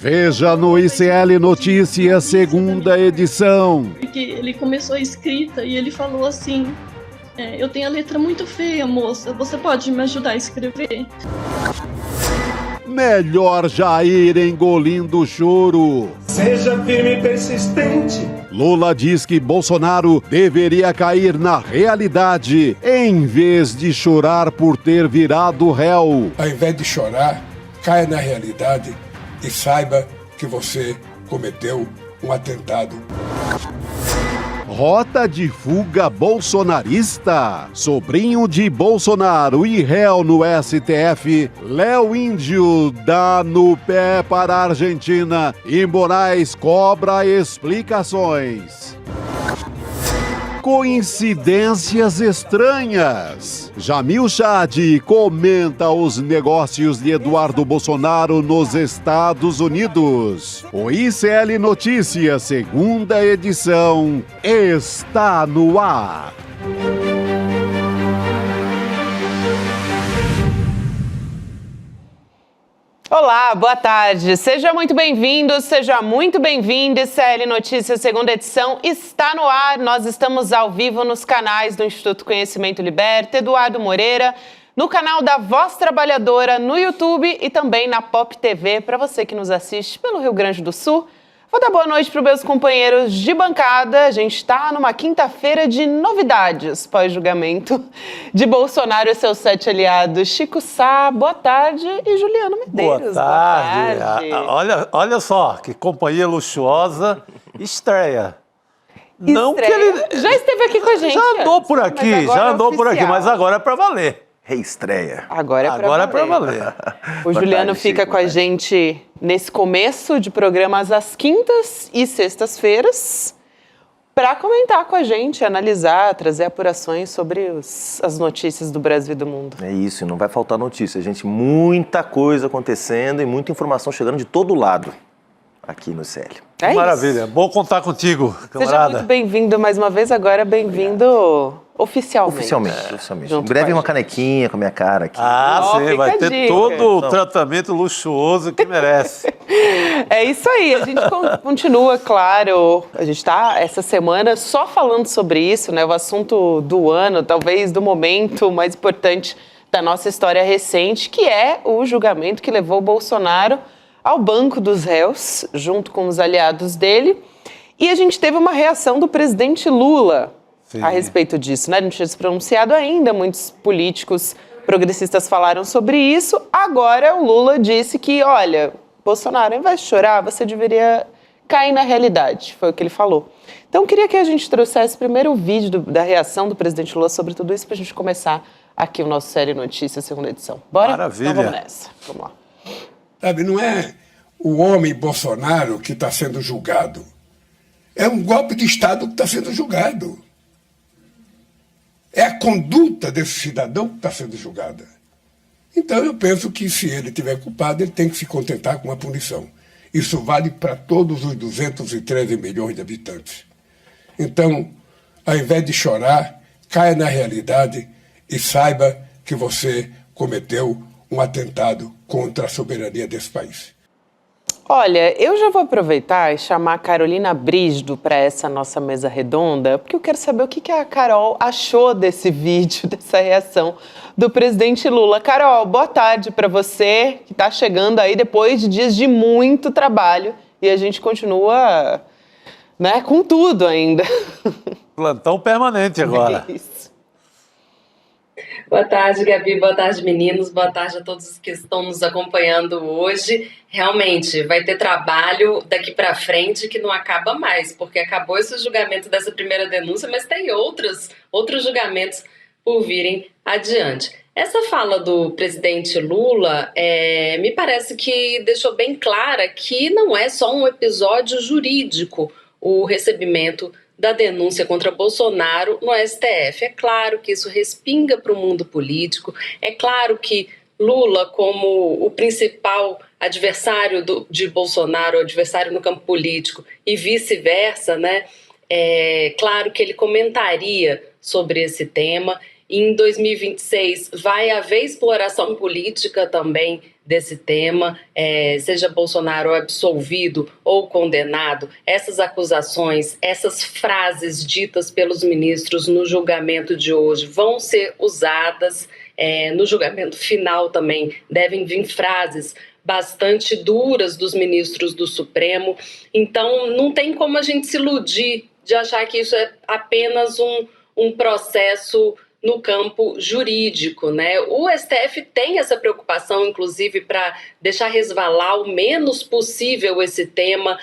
Veja no ICL Notícias, segunda edição. Porque ele começou a escrita e ele falou assim: eu tenho a letra muito feia, moça, você pode me ajudar a escrever? Melhor já ir engolindo o choro. Seja firme e persistente. Lula diz que Bolsonaro deveria cair na realidade, em vez de chorar por ter virado réu. Ao invés de chorar, caia na realidade e saiba que você cometeu um atentado. Rota de fuga bolsonarista. Sobrinho de Bolsonaro e réu no STF, Léo Índio dá no pé para a Argentina e Moraes cobra explicações. Coincidências estranhas. Jamil Chad comenta os negócios de Eduardo Bolsonaro nos Estados Unidos. O ICL Notícias, segunda edição, está no ar. Olá, boa tarde. Seja muito bem-vindo, seja muito bem-vinda. ICL Notícias, segunda edição, está no ar. Nós estamos ao vivo nos canais do Instituto Conhecimento Liberta, Eduardo Moreira, no canal da Voz Trabalhadora, no YouTube e também na Pop TV, para você que nos assiste pelo Rio Grande do Sul. Vou dar boa noite para os meus companheiros de bancada. A gente está numa quinta-feira de novidades pós-julgamento de Bolsonaro e seus 7 aliados. Chico Sá, boa tarde, e Juliano Medeiros. Boa tarde. Olha só, que companhia luxuosa. Estreia. Não que ele... Já esteve aqui com a gente. Já andou por aqui, mas agora é para valer. Reestreia. Agora é pra valer. O Juliano fica com a gente nesse começo de programas às quintas e sextas-feiras para comentar com a gente, analisar, trazer apurações sobre as notícias do Brasil e do mundo. É isso, não vai faltar notícia, gente. Muita coisa acontecendo e muita informação chegando de todo lado aqui no ICL. É Maravilha, isso. Bom contar contigo, camarada. Seja muito bem-vindo mais uma vez, agora bem-vindo oficialmente. Em breve uma canequinha com a minha cara aqui. Sim, vai ter todo o tratamento luxuoso que merece. É isso aí, a gente continua, claro, a gente está essa semana só falando sobre isso, né? O assunto do ano, talvez do momento mais importante da nossa história recente, que é o julgamento que levou o Bolsonaro ao banco dos réus, junto com os aliados dele. E a gente teve uma reação do presidente Lula a respeito disso, né? Não tinha se pronunciado ainda, muitos políticos progressistas falaram sobre isso. Agora o Lula disse que, olha, Bolsonaro, ao invés de chorar, você deveria cair na realidade, foi o que ele falou. Então, queria que a gente trouxesse primeiro o vídeo da reação do presidente Lula sobre tudo isso, para a gente começar aqui o nosso Série Notícias, segunda edição. Bora? Maravilha. Então vamos nessa. Vamos lá. Sabe, não é o homem Bolsonaro que está sendo julgado. É um golpe de Estado que está sendo julgado. É a conduta desse cidadão que está sendo julgada. Então eu penso que se ele tiver culpado, ele tem que se contentar com a punição. Isso vale para todos os 213 milhões de habitantes. Então, ao invés de chorar, caia na realidade e saiba que você cometeu um atentado contra a soberania desse país. Olha, eu já vou aproveitar e chamar a Carolina Brígido para essa nossa mesa redonda, porque eu quero saber o que a Carol achou desse vídeo, dessa reação do presidente Lula. Carol, boa tarde para você, que está chegando aí depois de dias de muito trabalho e a gente continua, né, com tudo ainda. Plantão permanente agora. É isso. Boa tarde, Gabi. Boa tarde, meninos. Boa tarde a todos que estão nos acompanhando hoje. Realmente, vai ter trabalho daqui para frente que não acaba mais, porque acabou esse julgamento dessa primeira denúncia, mas tem outros julgamentos por virem adiante. Essa fala do presidente Lula me parece que deixou bem clara que não é só um episódio jurídico o recebimento da denúncia contra Bolsonaro no STF. É claro que isso respinga para o mundo político, é claro que Lula, como o principal adversário de Bolsonaro, adversário no campo político e vice-versa, né? É claro que ele comentaria sobre esse tema Em 2026 vai haver exploração política também desse tema, seja Bolsonaro absolvido ou condenado. Essas acusações, essas frases ditas pelos ministros no julgamento de hoje vão ser usadas no julgamento final também. Devem vir frases bastante duras dos ministros do Supremo. Então, não tem como a gente se iludir de achar que isso é apenas um processo no campo jurídico, né? O STF tem essa preocupação, inclusive, para deixar resvalar o menos possível esse tema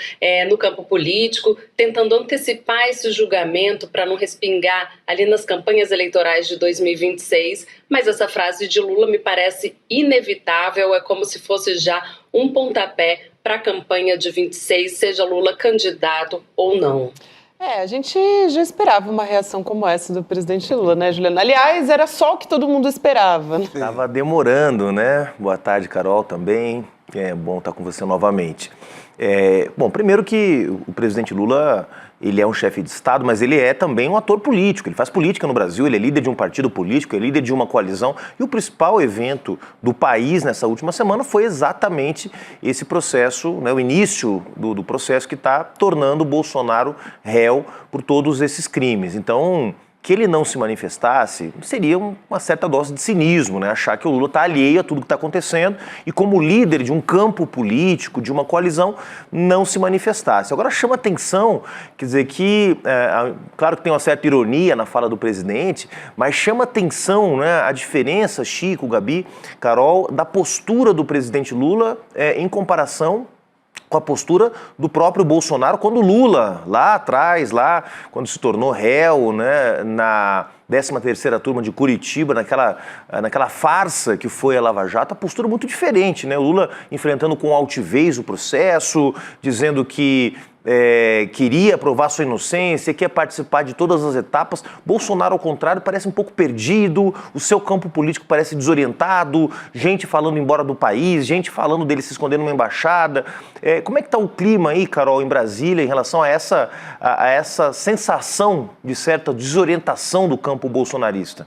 no campo político, tentando antecipar esse julgamento para não respingar ali nas campanhas eleitorais de 2026. Mas essa frase de Lula me parece inevitável, é como se fosse já um pontapé para a campanha de 26, seja Lula candidato ou não. A gente já esperava uma reação como essa do presidente Lula, né, Juliana? Aliás, era só o que todo mundo esperava. Estava demorando, né? Boa tarde, Carol, também. É bom estar com você novamente. Bom, primeiro que o presidente Lula, ele é um chefe de Estado, mas ele é também um ator político. Ele faz política no Brasil, ele é líder de um partido político, ele é líder de uma coalizão. E o principal evento do país nessa última semana foi exatamente esse processo, né, o início do processo que está tornando o Bolsonaro réu por todos esses crimes. Então, que ele não se manifestasse seria uma certa dose de cinismo, né? Achar que o Lula está alheio a tudo que está acontecendo e, como líder de um campo político, de uma coalizão, não se manifestasse. Agora chama atenção, quer dizer, que, claro que tem uma certa ironia na fala do presidente, mas chama atenção, né, a diferença, Chico, Gabi, Carol, da postura do presidente Lula em comparação com a postura do próprio Bolsonaro, quando Lula, lá atrás, quando se tornou réu, né, na 13ª turma de Curitiba, naquela farsa que foi a Lava Jato, a postura muito diferente, né? O Lula enfrentando com altivez o processo, dizendo que queria provar sua inocência, quer participar de todas as etapas. Bolsonaro, ao contrário, parece um pouco perdido, o seu campo político parece desorientado, gente falando embora do país, gente falando dele se esconder numa embaixada. Como é que está o clima aí, Carol, em Brasília, em relação a essa sensação de certa desorientação do campo bolsonarista?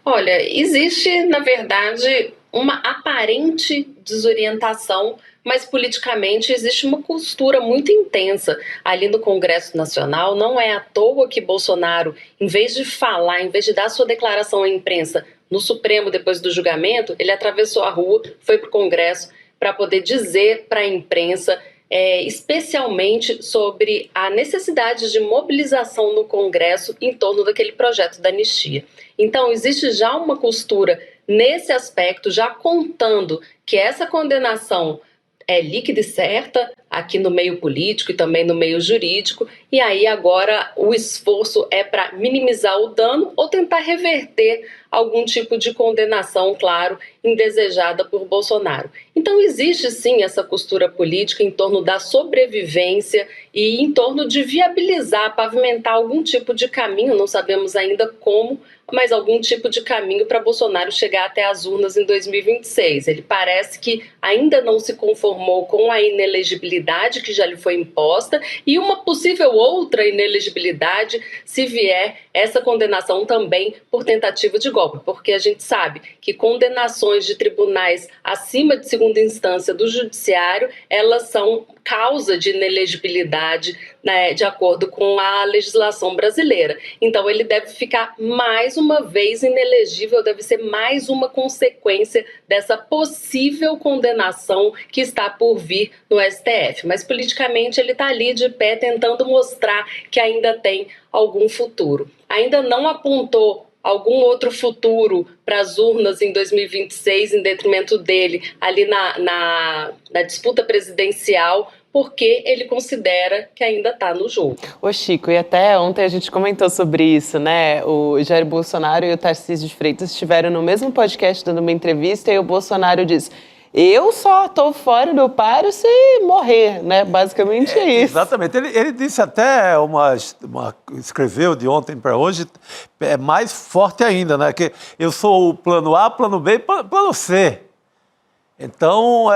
Olha, existe, na verdade, uma aparente desorientação, mas politicamente existe uma costura muito intensa ali no Congresso Nacional. Não é à toa que Bolsonaro, em vez de falar, em vez de dar sua declaração à imprensa no Supremo depois do julgamento, ele atravessou a rua, foi para o Congresso para poder dizer para a imprensa especialmente sobre a necessidade de mobilização no Congresso em torno daquele projeto da anistia. Então, existe já uma costura nesse aspecto, já contando que essa condenação é líquida e certa aqui no meio político e também no meio jurídico, e aí agora o esforço é para minimizar o dano ou tentar reverter algum tipo de condenação, claro, indesejada por Bolsonaro. Então existe sim essa costura política em torno da sobrevivência e em torno de viabilizar, pavimentar algum tipo de caminho, não sabemos ainda como, mas algum tipo de caminho para Bolsonaro chegar até as urnas em 2026. Ele parece que ainda não se conformou com a inelegibilidade que já lhe foi imposta e uma possível outra inelegibilidade se vier essa condenação também por tentativa de golpe, porque a gente sabe que condenações de tribunais acima de segunda instância do judiciário, elas são causa de inelegibilidade, né, de acordo com a legislação brasileira. Então ele deve ficar mais uma vez inelegível, deve ser mais uma consequência dessa possível condenação que está por vir no STF. Mas politicamente ele está ali de pé tentando mostrar que ainda tem algum futuro. Ainda não apontou algum outro futuro para as urnas em 2026 em detrimento dele ali na disputa presidencial, porque ele considera que ainda está no jogo. Ô Chico, e até ontem a gente comentou sobre isso, né? O Jair Bolsonaro e o Tarcísio de Freitas estiveram no mesmo podcast dando uma entrevista e o Bolsonaro disse: eu só estou fora do páreo se morrer, né? Basicamente é isso. Exatamente. Ele disse até, escreveu de ontem para hoje, é mais forte ainda, né? Que eu sou o plano A, plano B e plano C. Então,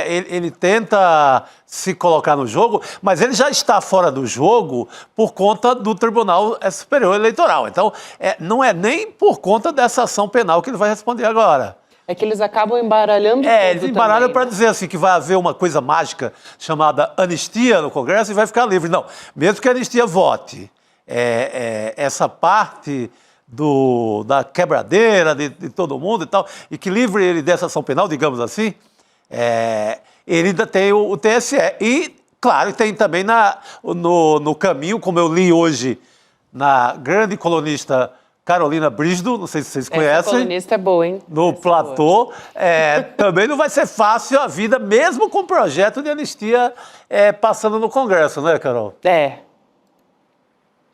ele tenta se colocar no jogo, mas ele já está fora do jogo por conta do Tribunal Superior Eleitoral. Então, não é nem por conta dessa ação penal que ele vai responder agora. É que eles acabam embaralhando tudo eles embaralham para né? dizer assim, que vai haver uma coisa mágica chamada anistia no Congresso e vai ficar livre. Não, mesmo que a anistia vote, essa parte da quebradeira de todo mundo e tal, e que livre ele dessa ação penal, digamos assim, ele ainda tem o TSE. E, claro, tem também no caminho, como eu li hoje na grande colunista Carolina Brígido, não sei se vocês conhecem. Essa colunista é boa, hein? No Platô. Também não vai ser fácil a vida, mesmo com o projeto de anistia passando no Congresso, né, Carol?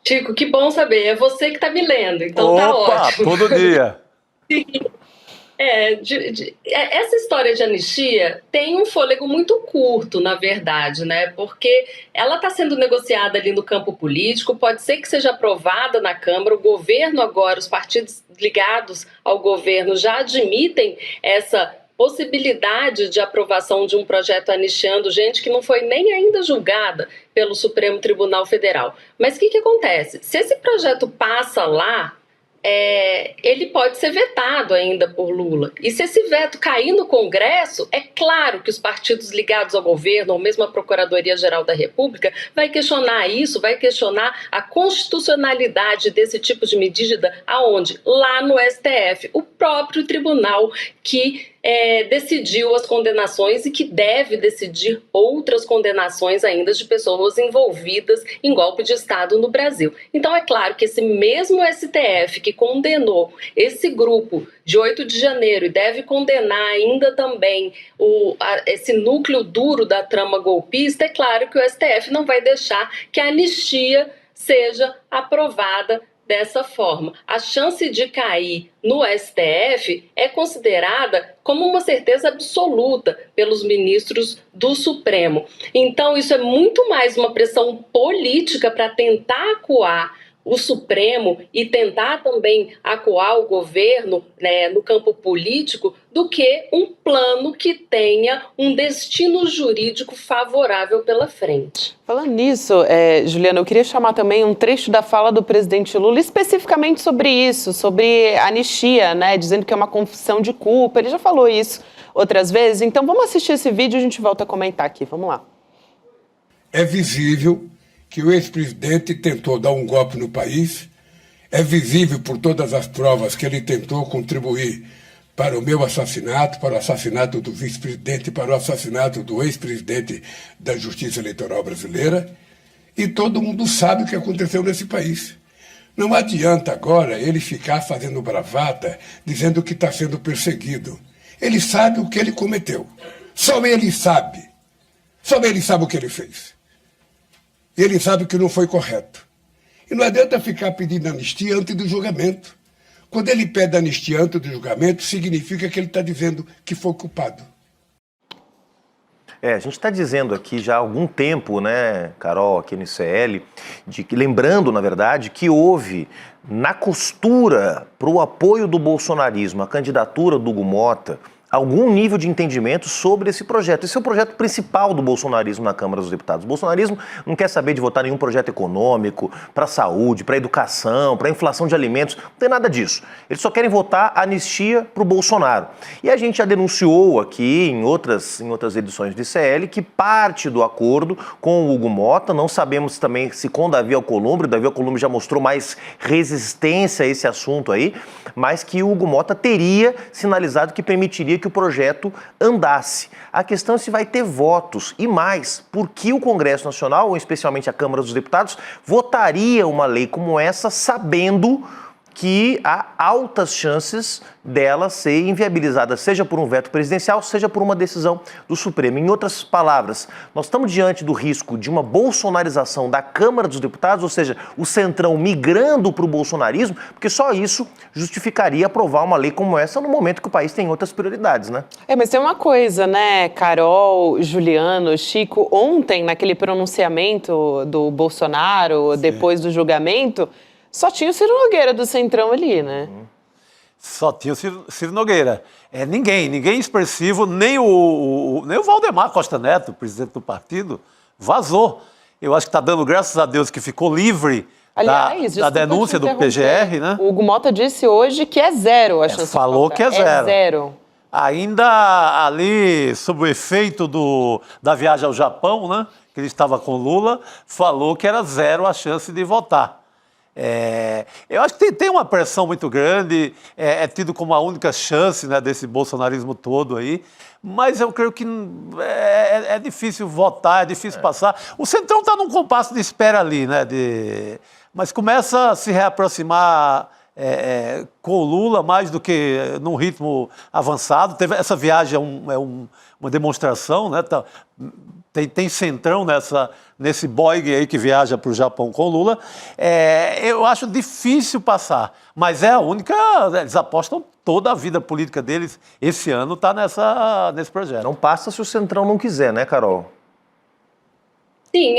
Chico, que bom saber. É você que está me lendo, então tá ótimo. Todo dia. Sim. Essa história de anistia tem um fôlego muito curto, na verdade, né? Porque ela está sendo negociada ali no campo político, pode ser que seja aprovada na Câmara, o governo agora, os partidos ligados ao governo já admitem essa possibilidade de aprovação de um projeto anistiando gente que não foi nem ainda julgada pelo Supremo Tribunal Federal. Mas o que acontece? Se esse projeto passa lá, ele pode ser vetado ainda por Lula. E se esse veto cair no Congresso, é claro que os partidos ligados ao governo, ou mesmo a Procuradoria-Geral da República, vai questionar isso, vai questionar a constitucionalidade desse tipo de medida aonde? Lá no STF, o próprio tribunal que decidiu as condenações e que deve decidir outras condenações ainda de pessoas envolvidas em golpe de Estado no Brasil. Então é claro que esse mesmo STF que condenou esse grupo de 8 de janeiro e deve condenar ainda também esse núcleo duro da trama golpista, é claro que o STF não vai deixar que a anistia seja aprovada dessa forma. A chance de cair no STF é considerada como uma certeza absoluta pelos ministros do Supremo. Então, isso é muito mais uma pressão política para tentar acuar o Supremo e tentar também acuar o governo, né, no campo político, do que um plano que tenha um destino jurídico favorável pela frente. Falando nisso, Juliana, eu queria chamar também um trecho da fala do presidente Lula, especificamente sobre isso, sobre anistia, né, dizendo que é uma confissão de culpa. Ele já falou isso outras vezes, então vamos assistir esse vídeo e a gente volta a comentar aqui. Vamos lá. É visível que o ex-presidente tentou dar um golpe no país, é visível por todas as provas que ele tentou contribuir para o meu assassinato, para o assassinato do vice-presidente, para o assassinato do ex-presidente da Justiça Eleitoral Brasileira, e todo mundo sabe o que aconteceu nesse país. Não adianta agora ele ficar fazendo bravata, dizendo que está sendo perseguido. Ele sabe o que ele cometeu. Só ele sabe. Só ele sabe o que ele fez. Ele sabe que não foi correto. E não adianta ficar pedindo anistia antes do julgamento. Quando ele pede anistia antes do julgamento, significa que ele está dizendo que foi culpado. A gente está dizendo aqui já há algum tempo, né, Carol, aqui no ICL, lembrando, na verdade, que houve na costura para o apoio do bolsonarismo, a candidatura do Hugo Mota, algum nível de entendimento sobre esse projeto. Esse é o projeto principal do bolsonarismo na Câmara dos Deputados. O bolsonarismo não quer saber de votar nenhum projeto econômico, para a saúde, para a educação, para a inflação de alimentos, não tem nada disso. Eles só querem votar anistia para o Bolsonaro. E a gente já denunciou aqui em outras edições do ICL que parte do acordo com o Hugo Mota, não sabemos também se com o Davi Alcolumbre, o Davi Alcolumbre já mostrou mais resistência a esse assunto aí, mas que o Hugo Mota teria sinalizado que permitiria que o projeto andasse. A questão é se vai ter votos e mais, por que o Congresso Nacional, ou especialmente a Câmara dos Deputados, votaria uma lei como essa sabendo que há altas chances dela ser inviabilizada, seja por um veto presidencial, seja por uma decisão do Supremo. Em outras palavras, nós estamos diante do risco de uma bolsonarização da Câmara dos Deputados, ou seja, o Centrão migrando para o bolsonarismo, porque só isso justificaria aprovar uma lei como essa no momento que o país tem outras prioridades, né? Mas tem uma coisa, né, Carol, Juliano, Chico, ontem, naquele pronunciamento do Bolsonaro, depois do julgamento, só tinha o Ciro Nogueira do Centrão ali, né? Só tinha o Ciro Nogueira. Ninguém expressivo, nem o Valdemar Costa Neto, presidente do partido, vazou. Eu acho que está dando graças a Deus que ficou livre da denúncia do PGR, né? O Hugo Mota disse hoje que é zero a chance falou de que é zero. É zero. Ainda ali, sob o efeito da viagem ao Japão, né, que ele estava com Lula, falou que era zero a chance de votar. Eu acho que tem uma pressão muito grande, tido como a única chance, né, desse bolsonarismo todo aí, mas eu creio que é difícil votar, é difícil passar. O Centrão está num compasso de espera ali, né, mas começa a se reaproximar com o Lula mais do que num ritmo avançado. Teve essa viagem, uma demonstração, né? Tem Centrão nesse Boeing aí que viaja para o Japão com o Lula. Eu acho difícil passar, mas é a única. Eles apostam toda a vida política deles esse ano está nesse projeto. Não passa se o Centrão não quiser, né, Carol? Sim,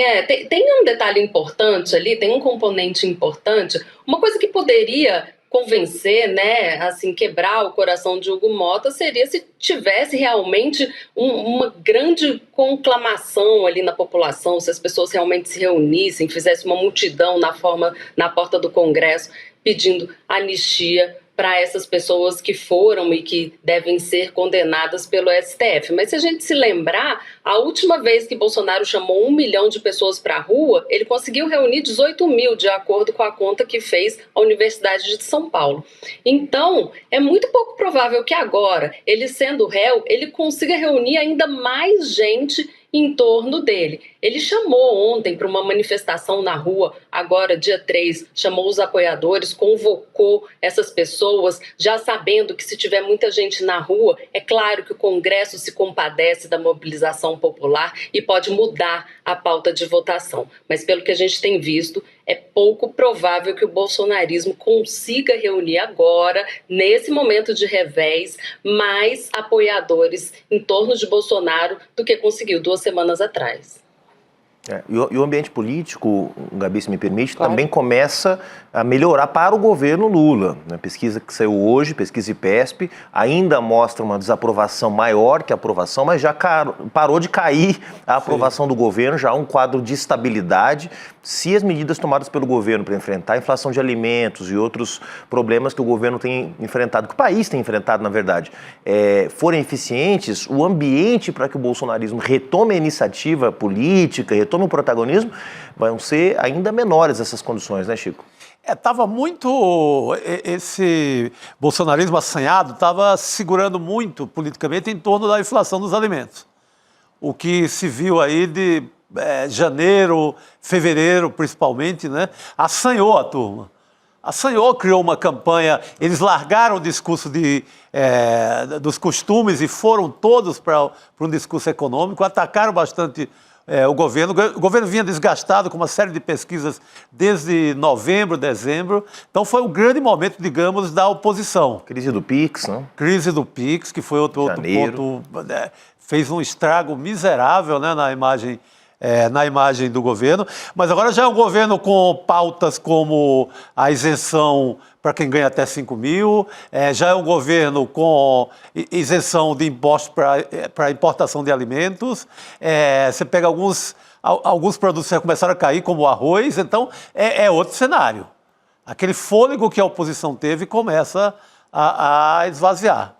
tem um detalhe importante ali, tem um componente importante, uma coisa que poderia convencer, né, assim, quebrar o coração de Hugo Mota seria se tivesse realmente uma grande conclamação ali na população, se as pessoas realmente se reunissem, fizessem uma multidão na porta do Congresso pedindo anistia para essas pessoas que foram e que devem ser condenadas pelo STF. Mas se a gente se lembrar, a última vez que Bolsonaro chamou 1 milhão de pessoas para a rua, ele conseguiu reunir 18 mil, de acordo com a conta que fez a Universidade de São Paulo. Então, é muito pouco provável que agora, ele sendo réu, ele consiga reunir ainda mais gente em torno dele. Ele chamou ontem para uma manifestação na rua, agora dia 3, chamou os apoiadores, convocou essas pessoas, já sabendo que se tiver muita gente na rua, é claro que o Congresso se compadece da mobilização popular e pode mudar a pauta de votação. Mas pelo que a gente tem visto, é pouco provável que o bolsonarismo consiga reunir agora, nesse momento de revés, mais apoiadores em torno de Bolsonaro do que conseguiu 2 semanas atrás. E o ambiente político, Gabi, se me permite, claro, também começa a melhorar para o governo Lula. A pesquisa que saiu hoje, pesquisa IPESP, ainda mostra uma desaprovação maior que a aprovação, mas já parou de cair a aprovação do governo, já há um quadro de estabilidade. Se as medidas tomadas pelo governo para enfrentar a inflação de alimentos e outros problemas que o governo tem enfrentado, que o país tem enfrentado, na verdade, forem eficientes, o ambiente para que o bolsonarismo retome a iniciativa política, retome o protagonismo, vão ser ainda menores essas condições, né, Chico? Estava muito, esse bolsonarismo assanhado estava segurando muito politicamente em torno da inflação dos alimentos. O que se viu aí de janeiro, fevereiro principalmente, né, assanhou a turma. Assanhou, criou uma campanha, eles largaram o discurso dos costumes e foram todos para um discurso econômico, atacaram bastante o governo. O governo vinha desgastado com uma série de pesquisas desde novembro, dezembro. Então foi um grande momento, digamos, da oposição. Crise do Pix, né? Crise do Pix, que foi outro ponto, fez um estrago miserável, né, na imagem do governo. Mas agora já é um governo com pautas como a isenção para quem ganha até 5 mil, já é um governo com isenção de impostos para importação de alimentos. Você pega alguns produtos que já começaram a cair, como o arroz, então é outro cenário. Aquele fôlego que a oposição teve começa a esvaziar.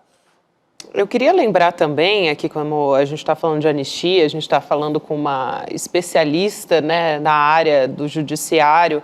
Eu queria lembrar também, aqui como a gente está falando de anistia, a gente está falando com uma especialista, né, na área do judiciário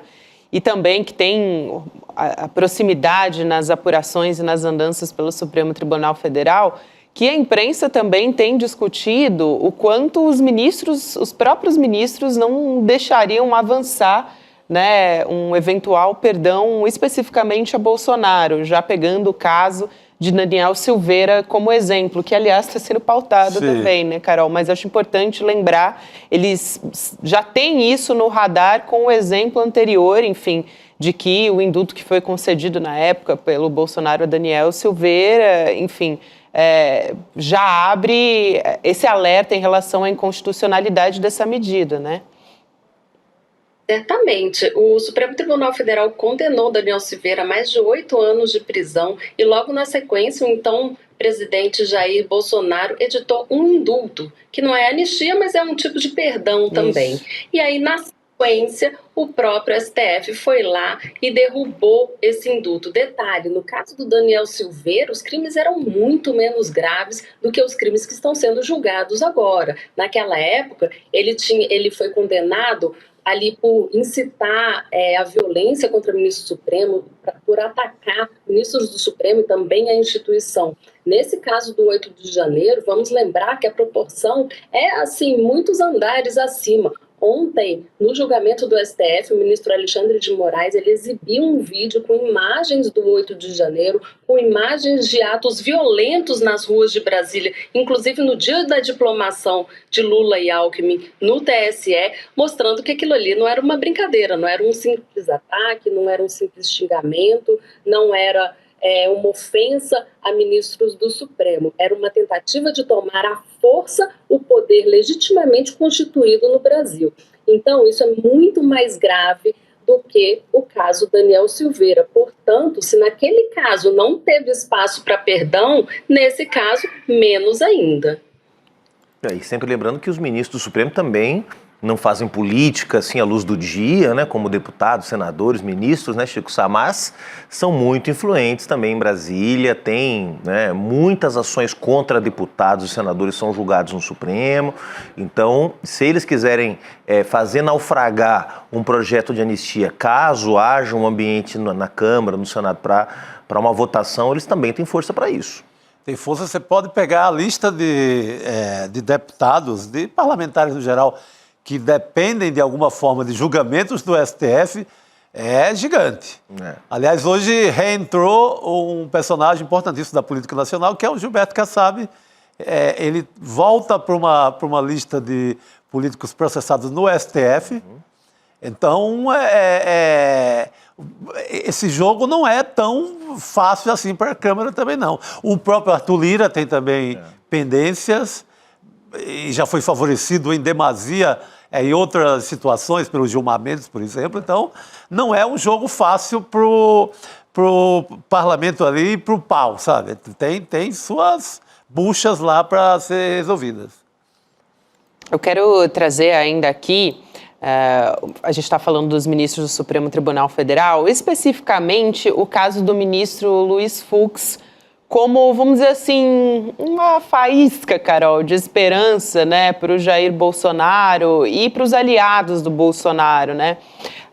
e também que tem a proximidade nas apurações e nas andanças pelo Supremo Tribunal Federal, que a imprensa também tem discutido o quanto os próprios ministros não deixariam avançar, né, um eventual perdão especificamente a Bolsonaro, já pegando o caso de Daniel Silveira como exemplo, que, aliás, está sendo pautado também, né, Carol? Mas acho importante lembrar, eles já têm isso no radar com o exemplo anterior, enfim, de que o indulto que foi concedido na época pelo Bolsonaro a Daniel Silveira, enfim, já abre esse alerta em relação à inconstitucionalidade dessa medida, né? Certamente. O Supremo Tribunal Federal condenou Daniel Silveira a mais de 8 anos de prisão e logo na sequência o então presidente Jair Bolsonaro editou um indulto, que não é anistia, mas é um tipo de perdão também. E aí, na sequência, o próprio STF foi lá e derrubou esse indulto. Detalhe, no caso do Daniel Silveira, os crimes eram muito menos graves do que os crimes que estão sendo julgados agora. Naquela época, ele foi condenado ali por incitar a violência contra o ministro do Supremo, por atacar ministros do Supremo e também a instituição. Nesse caso do 8 de janeiro, vamos lembrar que a proporção é, assim, muitos andares acima. Ontem, no julgamento do STF, o ministro Alexandre de Moraes, ele exibiu um vídeo com imagens do 8 de janeiro, com imagens de atos violentos nas ruas de Brasília, inclusive no dia da diplomação de Lula e Alckmin no TSE, mostrando que aquilo ali não era uma brincadeira, não era um simples ataque, não era um simples xingamento, não era uma ofensa a ministros do Supremo. Era uma tentativa de tomar à força o poder legitimamente constituído no Brasil. Então, isso é muito mais grave do que o caso Daniel Silveira. Portanto, se naquele caso não teve espaço para perdão, nesse caso, menos ainda. E sempre lembrando que os ministros do Supremo também não fazem política assim à luz do dia, né, como deputados, senadores, ministros, né, Chico Sá, mas são muito influentes também em Brasília, tem, né, muitas ações contra deputados e senadores são julgados no Supremo. Então, se eles quiserem fazer naufragar um projeto de anistia, caso haja um ambiente na Câmara, no Senado, para uma votação, eles também têm força para isso. Tem força, você pode pegar a lista de deputados, de parlamentares no geral, que dependem de alguma forma de julgamentos do STF, é gigante. Aliás, hoje reentrou um personagem importantíssimo da política nacional, que é o Gilberto Kassab. Ele volta para uma lista de políticos processados no STF. Então, esse jogo não é tão fácil assim para a Câmara também, não. O próprio Arthur Lira tem também pendências, e já foi favorecido em demasia em outras situações, pelo Gilmar Mendes, por exemplo. Então, não é um jogo fácil pro parlamento ali e pro pau, sabe? Tem suas buchas lá para ser resolvidas. Eu quero trazer ainda aqui, a gente está falando dos ministros do Supremo Tribunal Federal, especificamente o caso do ministro Luiz Fux, como, vamos dizer assim, uma faísca, Carol, de esperança, né, para o Jair Bolsonaro e para os aliados do Bolsonaro, né?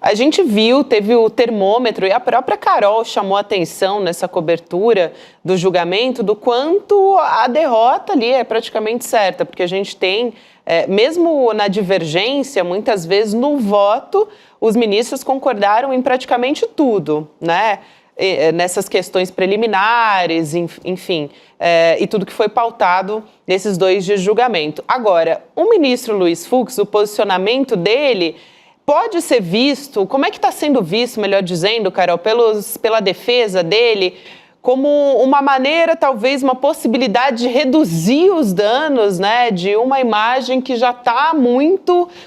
A gente viu, teve o termômetro, e a própria Carol chamou atenção nessa cobertura do julgamento do quanto a derrota ali é praticamente certa, porque a gente tem, mesmo na divergência, muitas vezes no voto, os ministros concordaram em praticamente tudo, né? Nessas questões preliminares, enfim, e tudo que foi pautado nesses 2 dias de julgamento. Agora, o ministro Luiz Fux, o posicionamento dele pode ser visto, como é que está sendo visto, melhor dizendo, Carol, pela defesa dele, como uma maneira, talvez, uma possibilidade de reduzir os danos, né, de uma imagem que já está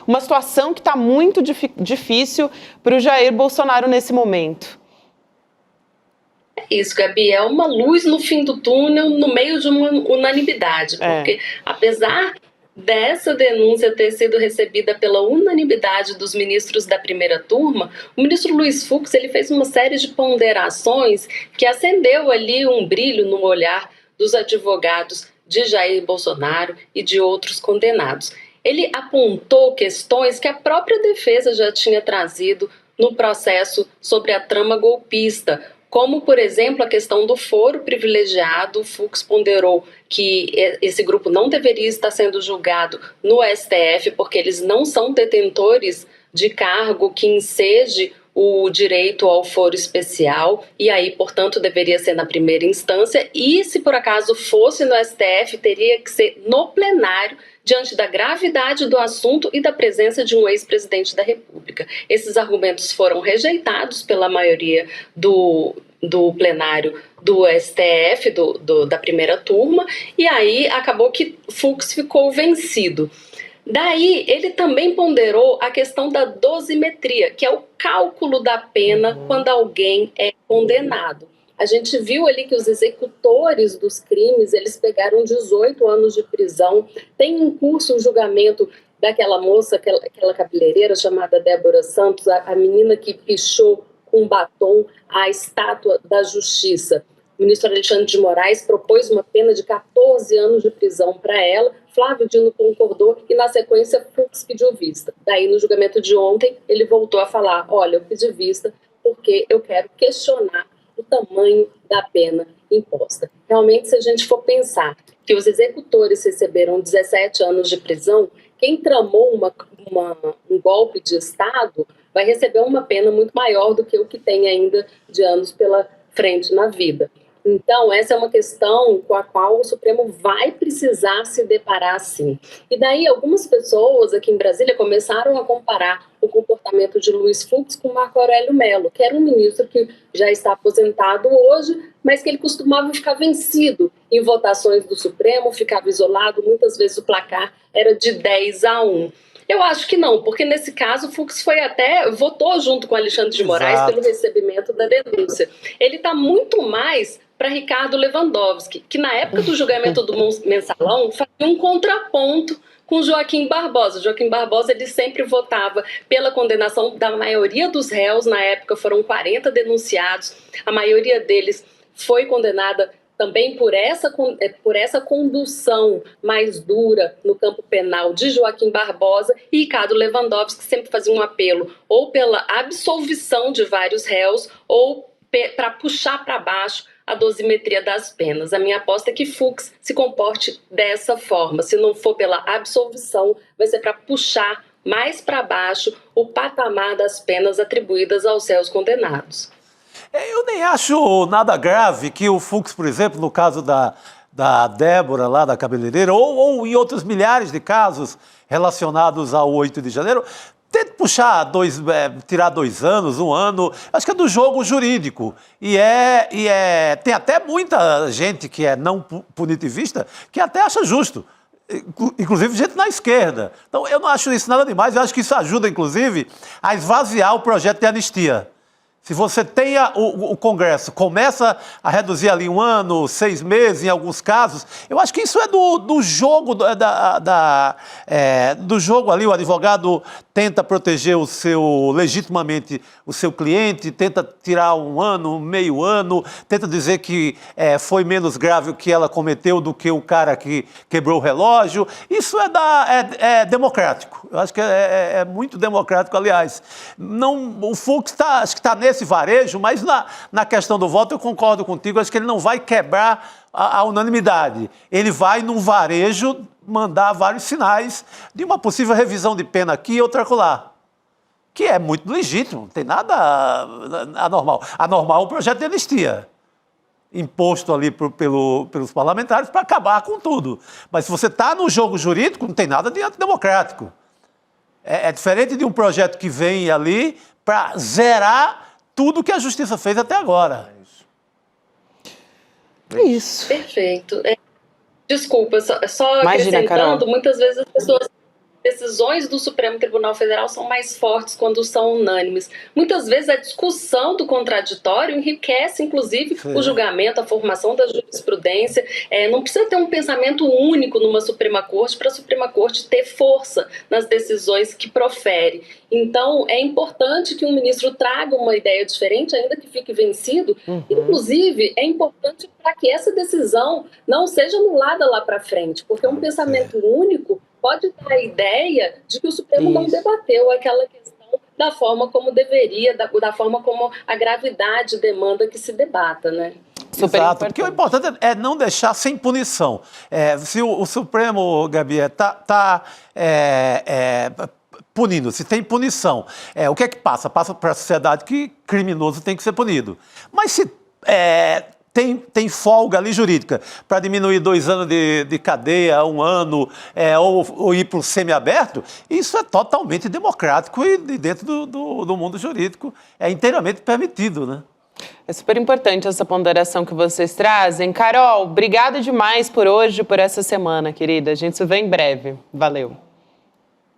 uma situação que está muito difícil para o Jair Bolsonaro nesse momento. É isso, Gabi, é uma luz no fim do túnel, no meio de uma unanimidade, porque apesar dessa denúncia ter sido recebida pela unanimidade dos ministros da primeira turma, o ministro Luiz Fux ele fez uma série de ponderações que acendeu ali um brilho no olhar dos advogados de Jair Bolsonaro e de outros condenados. Ele apontou questões que a própria defesa já tinha trazido no processo sobre a trama golpista, como, por exemplo, a questão do foro privilegiado. O Fux ponderou que esse grupo não deveria estar sendo julgado no STF porque eles não são detentores de cargo que enseje o direito ao foro especial e aí, portanto, deveria ser na primeira instância e, se por acaso fosse no STF, teria que ser no plenário, diante da gravidade do assunto e da presença de um ex-presidente da República. Esses argumentos foram rejeitados pela maioria do plenário do STF, da primeira turma, e aí acabou que Fux ficou vencido. Daí, ele também ponderou a questão da dosimetria, que é o cálculo da pena quando alguém é condenado. A gente viu ali que os executores dos crimes, eles pegaram 18 anos de prisão. Tem em curso o julgamento daquela moça, aquela cabeleireira chamada Débora Santos, a menina que pichou com batom a estátua da justiça. O ministro Alexandre de Moraes propôs uma pena de 14 anos de prisão para ela. Flávio Dino concordou e, na sequência, Fux pediu vista. Daí, no julgamento de ontem, ele voltou a falar: olha, eu pedi vista porque eu quero questionar o tamanho da pena imposta. Realmente, se a gente for pensar que os executores receberam 17 anos de prisão, quem tramou um golpe de Estado vai receber uma pena muito maior do que o que tem ainda de anos pela frente na vida. Então, essa é uma questão com a qual o Supremo vai precisar se deparar, sim. E daí, algumas pessoas aqui em Brasília começaram a comparar o comportamento de Luiz Fux com Marco Aurélio Mello, que era um ministro que já está aposentado hoje, mas que ele costumava ficar vencido em votações do Supremo, ficava isolado, muitas vezes o placar era de 10-1. Eu acho que não, porque nesse caso o Fux votou junto com Alexandre de Moraes pelo recebimento da denúncia. Ele está muito mais para Ricardo Lewandowski, que na época do julgamento do Mensalão fazia um contraponto com Joaquim Barbosa. Joaquim Barbosa, ele sempre votava pela condenação da maioria dos réus, na época foram 40 denunciados, a maioria deles foi condenada também por essa condução mais dura no campo penal de Joaquim Barbosa, e Ricardo Lewandowski sempre fazia um apelo ou pela absolvição de vários réus ou para puxar para baixo a dosimetria das penas. A minha aposta é que Fux se comporte dessa forma. Se não for pela absolvição, vai ser para puxar mais para baixo o patamar das penas atribuídas aos réus condenados. Eu nem acho nada grave que o Fux, por exemplo, no caso da Débora lá, da cabeleireira, ou em outros milhares de casos relacionados ao 8 de janeiro, tente puxar tirar 2 anos, 1 ano, acho que é do jogo jurídico. Tem até muita gente que é não punitivista que até acha justo. Inclusive gente na esquerda. Então eu não acho isso nada demais, eu acho que isso ajuda, inclusive, a esvaziar o projeto de anistia. Se você tem o Congresso, começa a reduzir ali 1 ano, 6 meses, em alguns casos, eu acho que isso é do jogo, do jogo ali. O advogado tenta proteger legitimamente o seu cliente, tenta tirar 1 ano, meio ano, tenta dizer que foi menos grave o que ela cometeu do que o cara que quebrou o relógio. Isso é democrático. Eu acho que é muito democrático, aliás. O Fux acho que está nesse varejo, mas na questão do voto eu concordo contigo, acho que ele não vai quebrar a unanimidade. Ele vai, num varejo, mandar vários sinais de uma possível revisão de pena aqui e outra acolá, que é muito legítimo, não tem nada anormal. Anormal é um projeto de anistia, imposto ali pelos parlamentares para acabar com tudo. Mas se você está no jogo jurídico, não tem nada de antidemocrático. É diferente de um projeto que vem ali para zerar tudo que a Justiça fez até agora. É isso. Perfeito. Desculpa, só Imagina, acrescentando, Carol. muitas vezes as pessoas... Decisões do Supremo Tribunal Federal são mais fortes quando são unânimes. Muitas vezes a discussão do contraditório enriquece, inclusive, o julgamento, a formação da jurisprudência. Não precisa ter um pensamento único numa Suprema Corte para a Suprema Corte ter força nas decisões que profere. Então, é importante que um ministro traga uma ideia diferente, ainda que fique vencido. Inclusive, é importante para que essa decisão não seja anulada lá para frente, porque um pensamento único pode dar a ideia de que o Supremo não debateu aquela questão da forma como deveria, da forma como a gravidade demanda que se debata, né? Exato, porque o importante é não deixar sem punição. Se o Supremo, Gabi, está punindo, se tem punição, o que é que passa? Passa para a sociedade que criminoso tem que ser punido. Mas se tem folga ali jurídica para diminuir 2 anos de cadeia, 1 ano, ou ir para o semiaberto, isso é totalmente democrático e dentro do mundo jurídico é inteiramente permitido, né? É super importante essa ponderação que vocês trazem. Carol, obrigada demais por hoje, por essa semana, querida. A gente se vê em breve. Valeu.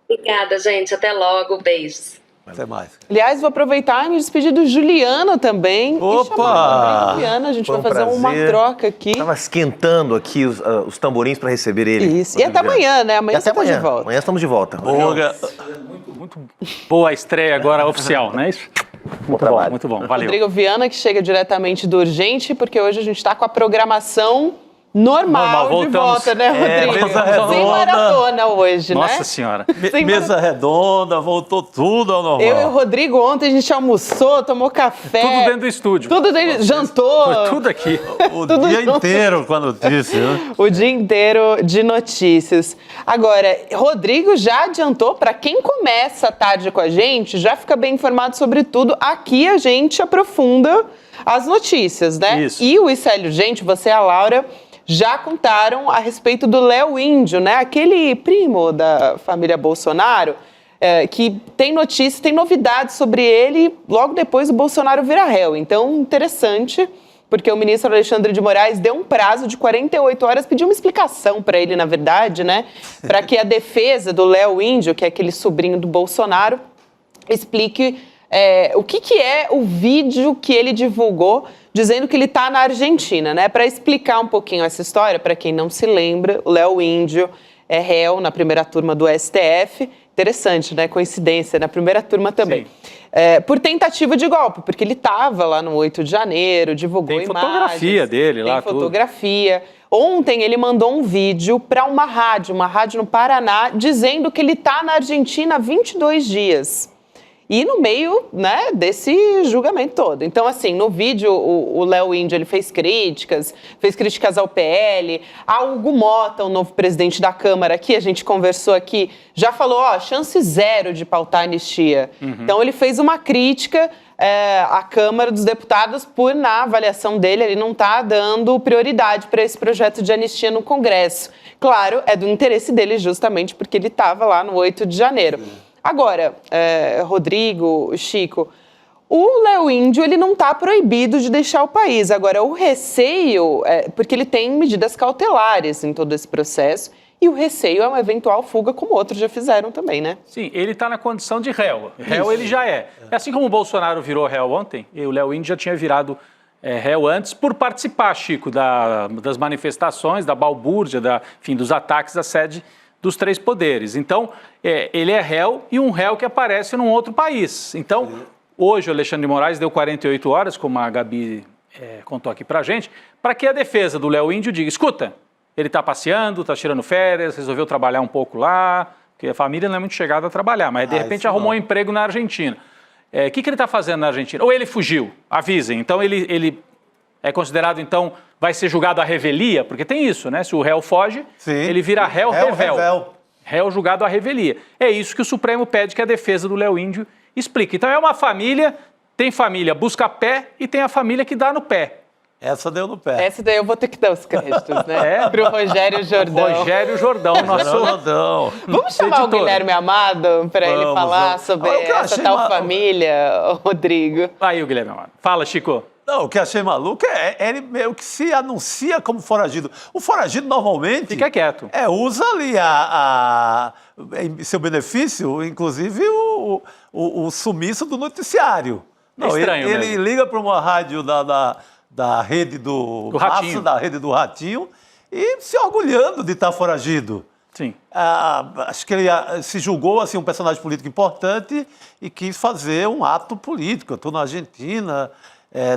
Obrigada, gente. Até logo. Beijos. Até mais. Aliás, vou aproveitar e me despedir do Juliano também. Opa! Juliano, a gente Foi vai fazer uma prazer. troca aqui. Estava esquentando aqui os tamborins para receber ele. Isso. E até amanhã, né? Amanhã você tá de volta. Amanhã estamos de volta. Muito boa a estreia agora oficial, não é isso? Muito bom, valeu. Rodrigo Viana, que chega diretamente do Urgente, porque hoje a gente está com a programação normal de voltamos. volta, né, Rodrigo? mesa redonda. Sem maratona hoje, Nossa né? Senhora. Sem Mesa redonda, voltou tudo ao normal. Eu e o Rodrigo ontem a gente almoçou, tomou café. Tudo dentro do estúdio. Tudo dentro, jantou. Foi tudo aqui. O tudo dia junto. inteiro com a notícia, né? O dia inteiro de notícias. Agora, Rodrigo já adiantou, para quem começa a tarde com a gente, já fica bem informado sobre tudo. Aqui a gente aprofunda as notícias, né? Isso. E o Icélio, gente, você e a Laura já contaram a respeito do Léo Índio, né? Aquele primo da família Bolsonaro, que tem notícias, tem novidades sobre ele logo depois do Bolsonaro virar réu. Então, interessante, porque o ministro Alexandre de Moraes deu um prazo de 48 horas, pediu uma explicação para ele, na verdade, né? Para que a defesa do Léo Índio, que é aquele sobrinho do Bolsonaro, explique o que é o vídeo que ele divulgou dizendo que ele está na Argentina, né? Para explicar um pouquinho essa história, para quem não se lembra, o Léo Índio é réu na primeira turma do STF. Interessante, né? Coincidência, na primeira turma também. Por tentativa de golpe, porque ele estava lá no 8 de janeiro, divulgou Tem imagens. fotografia dele lá, Tem fotografia. Ontem ele mandou um vídeo para uma rádio no Paraná, dizendo que ele está na Argentina há 22 dias. E no meio, né, desse julgamento todo. Então, assim, no vídeo, o Léo Índio, ele fez críticas ao PL. A Hugo Mota, o novo presidente da Câmara, que a gente conversou aqui, já falou, chance zero de pautar a anistia. Então, ele fez uma crítica à Câmara dos Deputados por, na avaliação dele, ele não está dando prioridade para esse projeto de anistia no Congresso. Claro, é do interesse dele justamente porque ele estava lá no 8 de janeiro. Agora, Rodrigo, Chico, o Léo Índio, ele não está proibido de deixar o país. Agora, o receio, porque ele tem medidas cautelares em todo esse processo, e o receio é uma eventual fuga, como outros já fizeram também, né? Sim, ele está na condição de réu. Réu ele já é. Assim como o Bolsonaro virou réu ontem, e o Léo Índio já tinha virado réu antes por participar, Chico, das manifestações, da balbúrdia, dos ataques à sede dos três poderes. Então, ele é réu e um réu que aparece num outro país. Então, hoje o Alexandre de Moraes deu 48 horas, como a Gabi contou aqui pra gente, para que a defesa do Léo Índio diga, escuta, ele está passeando, está tirando férias, resolveu trabalhar um pouco lá, porque a família não é muito chegada a trabalhar, mas de repente arrumou um emprego na Argentina. O que ele está fazendo na Argentina? Ou ele fugiu, avisem. Então, ele é considerado, então, vai ser julgado à revelia, porque tem isso, né? Se o réu foge, ele vira réu revel. Réu julgado à revelia. É isso que o Supremo pede que a defesa do Léo Índio explique. Então é uma família, tem família busca-pé e tem a família que dá no pé. Essa deu no pé. Essa daí eu vou ter que dar os créditos, né? Pro Rogério Jordão. Rogério Jordão, nosso... Vamos chamar o Guilherme Amado para ele falar sobre essa tal família, Rodrigo. Aí o Guilherme Amado. Fala, Chico. Não, o que achei maluco ele meio que se anuncia como foragido. O foragido normalmente... Fica quieto. Usa ali em seu benefício, inclusive o sumiço do noticiário. Não, estranho ele liga para uma rádio da rede do Ratinho. Da rede do Ratinho e se orgulhando de estar foragido. Sim. Acho que ele se julgou assim, um personagem político importante e quis fazer um ato político. Eu estou na Argentina...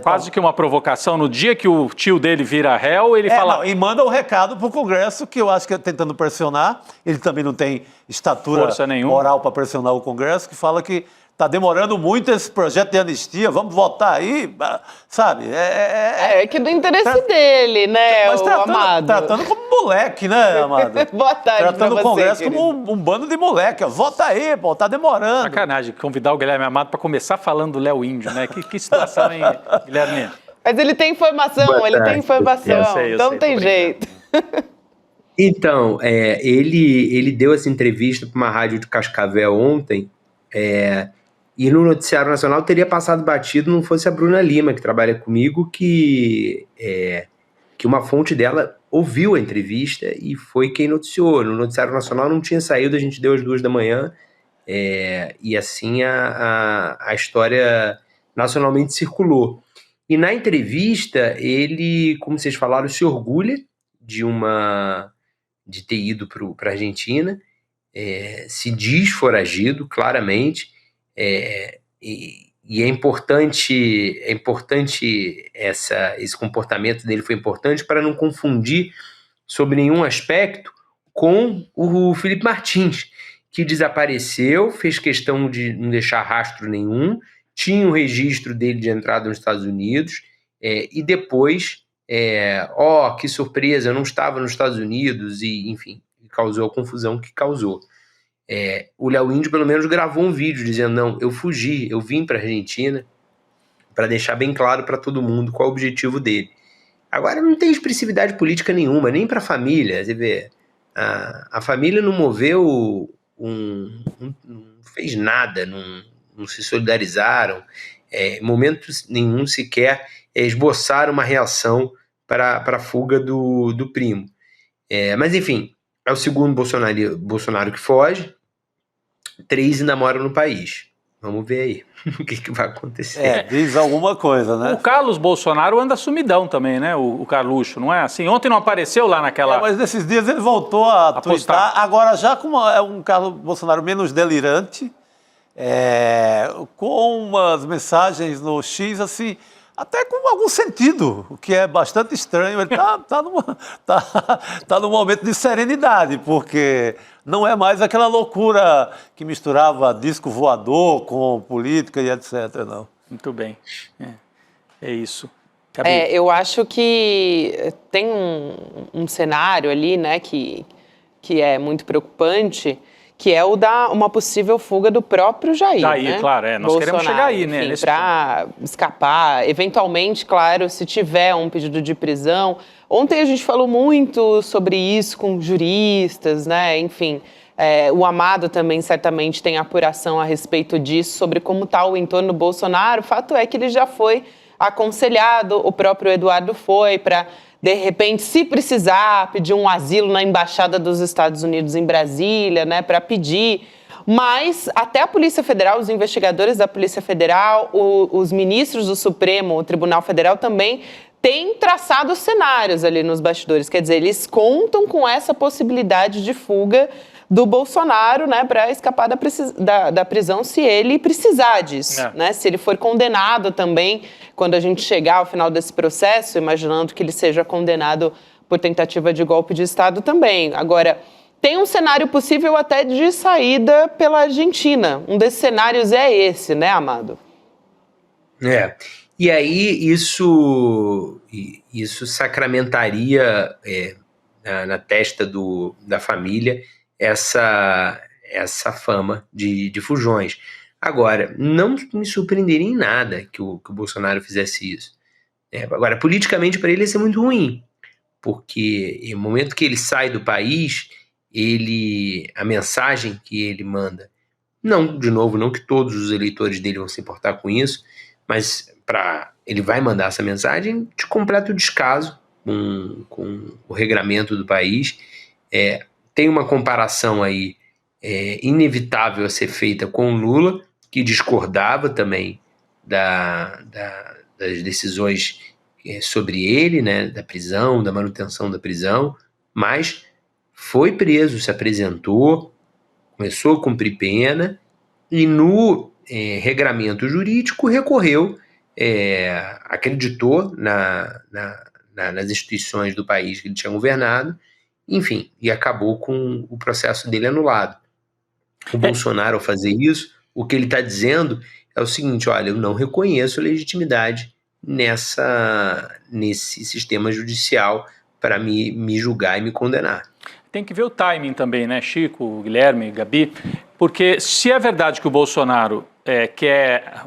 Quase que uma provocação. No dia que o tio dele vira réu, ele fala... e manda um recado para o Congresso, que eu acho que é tentando pressionar. Ele também não tem estatura moral para pressionar o Congresso, que fala que está demorando muito esse projeto de anistia, vamos votar aí, sabe? É que do interesse dele, né, mas Amado? Tratando como moleque, né, Amado? Boa tarde. Tratando pra o Congresso você, como um bando de moleque. Vota aí, pô, tá demorando. Sacanagem, convidar o Guilherme Amado para começar falando do Léo Índio, né? Que situação, hein, Guilherme? Mas ele tem informação, tem informação, então não tem jeito. Então, ele deu essa entrevista para uma rádio de Cascavel ontem, e no Noticiário Nacional teria passado batido, não fosse a Bruna Lima, que trabalha comigo, que uma fonte dela ouviu a entrevista e foi quem noticiou. No Noticiário Nacional não tinha saído, a gente deu às 2 da manhã, E assim a história nacionalmente circulou. E na entrevista, ele, como vocês falaram, se orgulha de ter ido para a Argentina, se diz foragido, claramente, e é importante esse comportamento dele foi importante para não confundir sobre nenhum aspecto com o Felipe Martins, que desapareceu, fez questão de não deixar rastro nenhum, tinha o registro dele de entrada nos Estados Unidos, e depois, que surpresa, eu não estava nos Estados Unidos, e enfim, causou a confusão que causou. O Léo Índio, pelo menos, gravou um vídeo dizendo, não, eu fugi, eu vim para a Argentina para deixar bem claro para todo mundo qual é o objetivo dele. Agora, não tem expressividade política nenhuma, nem para a família. Você vê, a família não moveu, não fez nada, não se solidarizaram, em momento nenhum sequer esboçaram uma reação para a fuga do primo. Mas, enfim, é o segundo Bolsonaro que foge, 3 ainda moram no país. Vamos ver aí o que vai acontecer. Diz alguma coisa, né? O Carlos Bolsonaro anda sumidão também, né? O Carluxo, não é assim? Ontem não apareceu lá naquela... mas nesses dias ele voltou a twittar. Agora já com um Carlos Bolsonaro menos delirante, com umas mensagens no X, assim, até com algum sentido, o que é bastante estranho. Ele tá num momento de serenidade, porque não é mais aquela loucura que misturava disco voador com política e etc, não. Muito bem. É isso. Eu acho que tem um cenário ali, né, que é muito preocupante, que é o da uma possível fuga do próprio Jair, né? Claro, nós Bolsonaro, queremos chegar aí, né? Para escapar, eventualmente, claro, se tiver um pedido de prisão. Ontem a gente falou muito sobre isso com juristas, né? Enfim, o Amado também certamente tem apuração a respeito disso, sobre como está o entorno do Bolsonaro. O fato é que ele já foi aconselhado, o próprio Eduardo foi para, de repente, se precisar, pedir um asilo na Embaixada dos Estados Unidos em Brasília, né, para pedir. Mas até a Polícia Federal, os investigadores da Polícia Federal, os ministros do Supremo, o Tribunal Federal também têm traçado cenários ali nos bastidores. Quer dizer, eles contam com essa possibilidade de fuga do Bolsonaro, né, para escapar da prisão se ele precisar disso, né? Se ele for condenado também, quando a gente chegar ao final desse processo, imaginando que ele seja condenado por tentativa de golpe de Estado também. Agora, tem um cenário possível até de saída pela Argentina. Um desses cenários é esse, né, Amado? E aí isso sacramentaria na testa da família essa fama de fujões. Agora, não me surpreenderia em nada que o Bolsonaro fizesse isso. Agora, politicamente, para ele ia ser muito ruim, porque no momento que ele sai do país, a mensagem que ele manda, não que todos os eleitores dele vão se importar com isso, mas ele vai mandar essa mensagem de completo descaso com o regramento do país. Tem uma comparação aí inevitável a ser feita com o Lula, que discordava também das decisões sobre ele, né, da prisão, da manutenção da prisão, mas foi preso, se apresentou, começou a cumprir pena e no regramento jurídico recorreu, acreditou nas instituições do país que ele tinha governado, enfim, e acabou com o processo dele anulado. O Bolsonaro, ao fazer isso, o que ele está dizendo é o seguinte: olha, eu não reconheço legitimidade nesse sistema judicial para me julgar e me condenar. Tem que ver o timing também, né, Chico, Guilherme, Gabi? Porque se é verdade que o Bolsonaro quer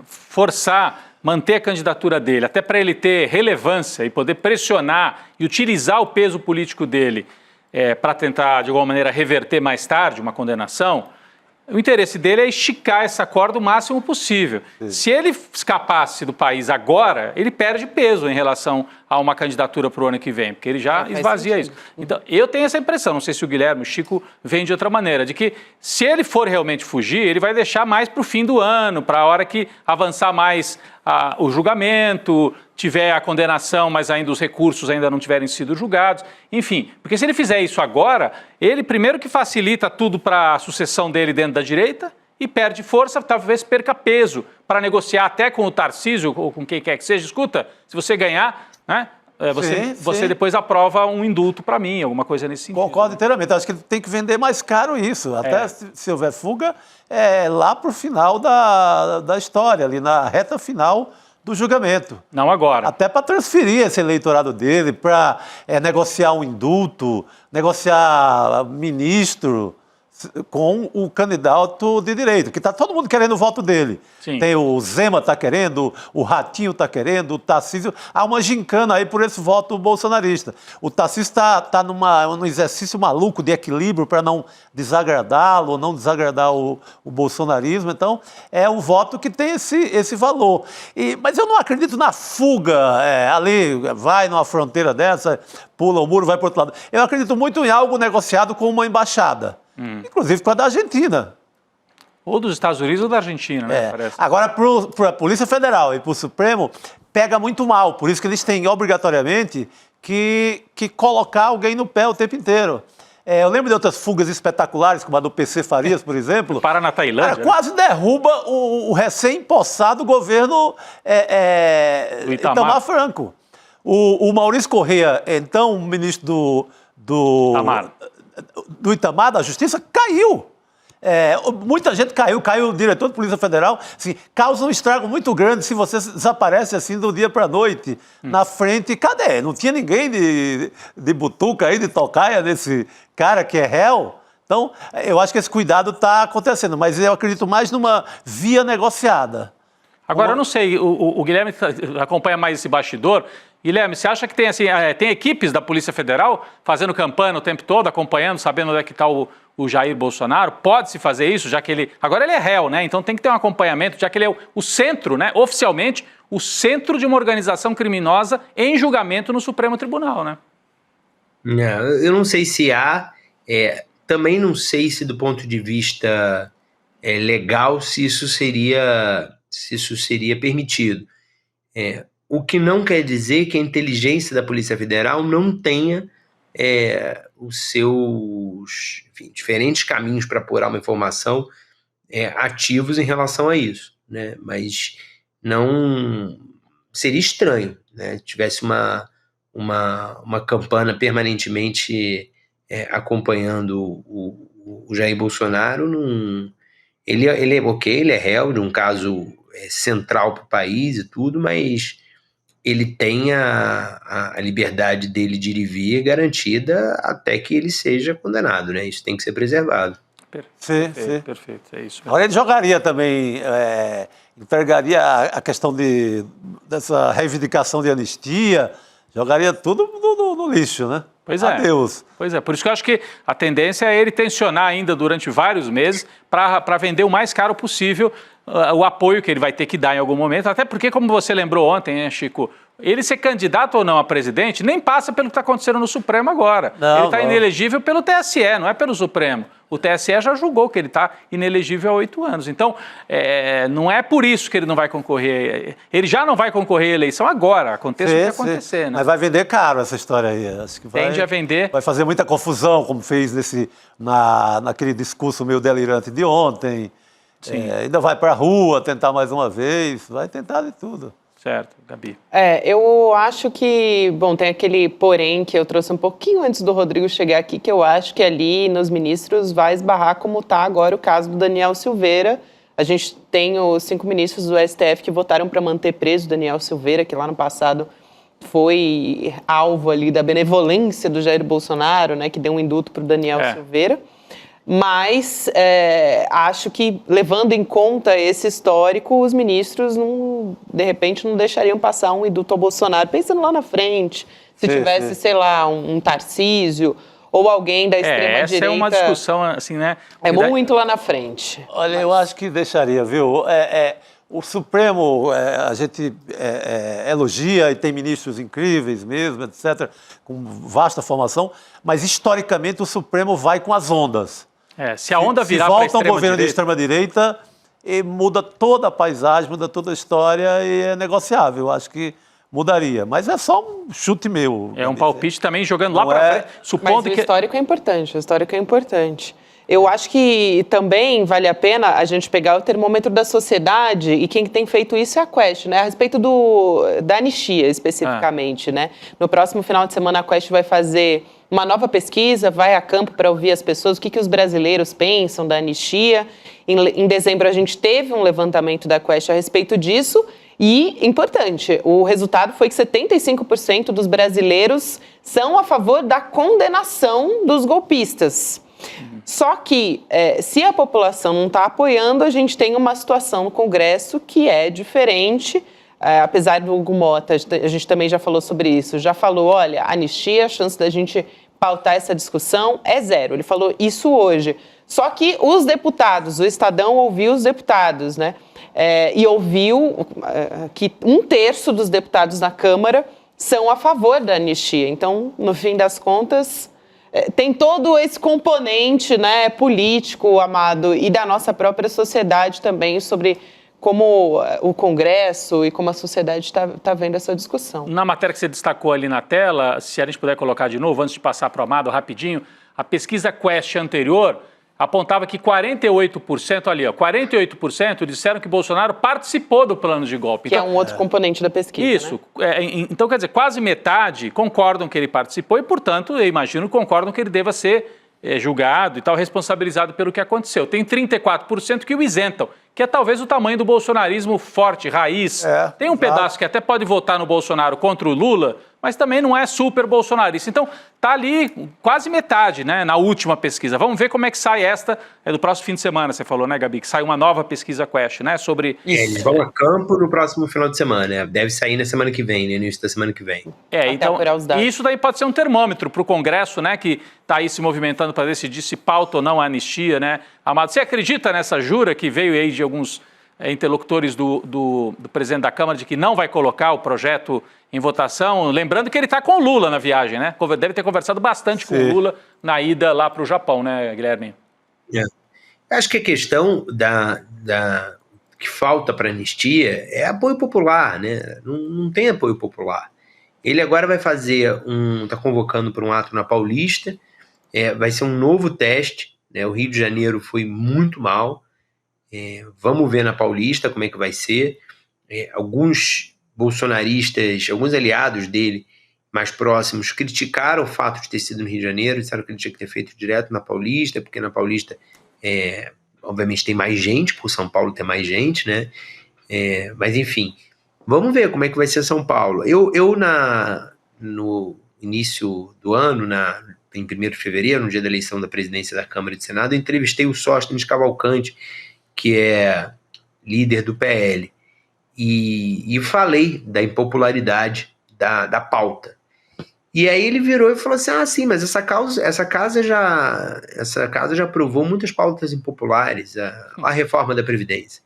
manter a candidatura dele, até para ele ter relevância e poder pressionar e utilizar o peso político dele para tentar, de alguma maneira, reverter mais tarde uma condenação, o interesse dele é esticar essa corda o máximo possível. Se ele escapasse do país agora, ele perde peso em relação a uma candidatura para o ano que vem, porque ele já esvazia isso. Então, eu tenho essa impressão, não sei se o Guilherme, o Chico, vem de outra maneira, de que se ele for realmente fugir, ele vai deixar mais para o fim do ano, para a hora que avançar mais o julgamento, tiver a condenação, mas ainda os recursos ainda não tiverem sido julgados, enfim, porque se ele fizer isso agora, ele primeiro que facilita tudo para a sucessão dele dentro da direita e perde força, talvez perca peso para negociar até com o Tarcísio ou com quem quer que seja. Escuta, se você ganhar, né, você depois aprova um indulto para mim, alguma coisa nesse sentido. Concordo inteiramente. Acho que ele tem que vender mais caro isso. Até se houver fuga, lá para o final da história, ali na reta final do julgamento. Não agora. Até para transferir esse eleitorado dele, para negociar um indulto, negociar ministro com o candidato de direita, que está todo mundo querendo o voto dele. Sim. Tem o Zema está querendo, o Ratinho está querendo, o Tarcísio. Há uma gincana aí por esse voto bolsonarista. O Tarcísio está num exercício maluco de equilíbrio para não desagradá-lo, ou não desagradar o bolsonarismo. Então, é um voto que tem esse valor. Mas eu não acredito na fuga ali, vai numa fronteira dessa, pula o muro, vai para o outro lado. Eu acredito muito em algo negociado com uma embaixada. Inclusive com a da Argentina. Ou dos Estados Unidos ou da Argentina, né? Parece. Agora, para a Polícia Federal e para o Supremo, pega muito mal. Por isso que eles têm, obrigatoriamente, que colocar alguém no pé o tempo inteiro. Eu lembro de outras fugas espetaculares, como a do PC Farias, por exemplo. Para na Tailândia. Quase derruba o recém-impossado governo Itamar Franco. O Maurício Correia, então ministro do Itamar, da Justiça, caiu. Muita gente caiu o diretor de Polícia Federal. Assim, causa um estrago muito grande se você desaparece assim do dia para a noite. Na frente, cadê? Não tinha ninguém de butuca aí, de tocaia nesse cara que é réu. Então, eu acho que esse cuidado está acontecendo, mas eu acredito mais numa via negociada. Agora, eu não sei, o Guilherme acompanha mais esse bastidor. Guilherme, você acha que tem equipes da Polícia Federal fazendo campanha o tempo todo, acompanhando, sabendo onde é que está o Jair Bolsonaro? Pode-se fazer isso, já que ele... Agora ele é réu, né? Então tem que ter um acompanhamento, já que ele é o centro, né? Oficialmente, o centro de uma organização criminosa em julgamento no Supremo Tribunal, né? Eu não sei se há... também não sei se do ponto de vista legal, se isso seria permitido. O que não quer dizer que a inteligência da Polícia Federal não tenha os seus diferentes caminhos para apurar uma informação ativos em relação a isso, né? Mas não seria estranho, né? Tivesse uma campana permanentemente acompanhando o Jair Bolsonaro. Ele é réu de um caso central para o país e tudo, mas ele tem a liberdade dele de ir e vir garantida até que ele seja condenado, né? Isso tem que ser preservado. Perfeito, é isso mesmo. Agora ele jogaria também, entregaria a questão dessa reivindicação de anistia, jogaria tudo no lixo, né? Pois é. Adeus. Pois é, por isso que eu acho que a tendência é ele tensionar ainda durante vários meses para vender o mais caro possível o apoio que ele vai ter que dar em algum momento, até porque, como você lembrou ontem, hein, Chico, ele ser candidato ou não a presidente nem passa pelo que está acontecendo no Supremo agora. Ele está inelegível pelo TSE, não é pelo Supremo. O TSE já julgou que ele está inelegível há 8 anos. Então, não é por isso que ele não vai concorrer. Ele já não vai concorrer à eleição agora, aconteça o que acontecer. Né? Mas vai vender caro essa história aí. Acho que tende a vender. Vai fazer muita confusão, como fez naquele discurso meio delirante de ontem. Ainda vai para a rua tentar mais uma vez, vai tentar de tudo. Certo, Gabi. Eu acho que, tem aquele porém que eu trouxe um pouquinho antes do Rodrigo chegar aqui, que eu acho que ali nos ministros vai esbarrar como está agora o caso do Daniel Silveira. A gente tem os 5 ministros do STF que votaram para manter preso o Daniel Silveira, que lá no passado foi alvo ali da benevolência do Jair Bolsonaro, né, que deu um indulto para o Daniel Silveira. Mas acho que, levando em conta esse histórico, os ministros, de repente, não deixariam passar um indulto ao Bolsonaro. Pensando lá na frente, se tivesse, sei lá, um Tarcísio ou alguém da extrema-direita... Essa é uma discussão, assim, né? Muito lá na frente. Olha, eu acho que deixaria, viu? O Supremo, a gente elogia e tem ministros incríveis mesmo, etc., com vasta formação, mas historicamente o Supremo vai com as ondas. Se a onda virar para a volta um governo de extrema-direita, e muda toda a paisagem, muda toda a história e é negociável. Acho que mudaria, mas é só um chute meu. É um palpite também jogando lá para frente, supondo mas o histórico é importante, Eu acho que também vale a pena a gente pegar o termômetro da sociedade, e quem tem feito isso é a Quest, né? A respeito da anistia, especificamente, né? No próximo final de semana, a Quest vai fazer uma nova pesquisa, vai a campo para ouvir as pessoas, o que os brasileiros pensam da anistia. Em dezembro, a gente teve um levantamento da Quest a respeito disso, e, importante, o resultado foi que 75% dos brasileiros são a favor da condenação dos golpistas. Só que, se a população não está apoiando, a gente tem uma situação no Congresso que é diferente. Apesar do Hugo Mota, a gente também já falou sobre isso, já falou, olha, anistia, a chance da gente pautar essa discussão é zero. Ele falou isso hoje. Só que os deputados, o Estadão ouviu os deputados, né? E ouviu que 1/3 dos deputados na Câmara são a favor da anistia. Então, no fim das contas, tem todo esse componente, né, político, Amado, e da nossa própria sociedade também, sobre como o Congresso e como a sociedade está vendo essa discussão. Na matéria que você destacou ali na tela, se a gente puder colocar de novo, antes de passar para o Amado, rapidinho, a pesquisa Quest anterior apontava que 48%, ali, 48% disseram que Bolsonaro participou do plano de golpe. Que então, é um outro componente da pesquisa, isso, né? Então, quer dizer, quase metade concordam que ele participou e, portanto, eu imagino, concordam que ele deva ser julgado e tal, responsabilizado pelo que aconteceu. Tem 34% que o isentam, que é talvez o tamanho do bolsonarismo forte, raiz. Tem um pedaço que até pode votar no Bolsonaro contra o Lula, mas também não é super bolsonarista. Então, tá ali quase metade, né, na última pesquisa. Vamos ver como é que sai esta, do próximo fim de semana, você falou, né, Gabi, que sai uma nova pesquisa Quest, né, sobre... Eles vão a campo no próximo final de semana, né? Deve sair na semana que vem, no início da semana que vem. Então, isso daí pode ser um termômetro para o Congresso, né, que está aí se movimentando para decidir se pauta ou não a anistia, né? Amado, você acredita nessa jura que veio aí de alguns interlocutores do presidente da Câmara de que não vai colocar o projeto em votação? Lembrando que ele está com o Lula na viagem, né? Deve ter conversado bastante com o Lula na ida lá para o Japão, né, Guilherme? Acho que a questão que falta para a anistia é apoio popular, né? Não tem apoio popular. Ele agora vai fazer está convocando para um ato na Paulista, vai ser um novo teste, né? O Rio de Janeiro foi muito mal. Vamos ver na Paulista como é que vai ser. Alguns bolsonaristas, alguns aliados dele mais próximos, criticaram o fato de ter sido no Rio de Janeiro, disseram que ele tinha que ter feito direto na Paulista, porque na Paulista, obviamente, tem mais gente, por São Paulo tem mais gente, né? Mas, enfim, vamos ver como é que vai ser São Paulo. No início do ano, em 1º de fevereiro, no dia da eleição da presidência da Câmara e do Senado, eu entrevistei o Sóstenes Cavalcante, que é líder do PL, e falei da impopularidade da pauta. E aí ele virou e falou assim, sim, mas essa casa já aprovou muitas pautas impopulares, a reforma da Previdência.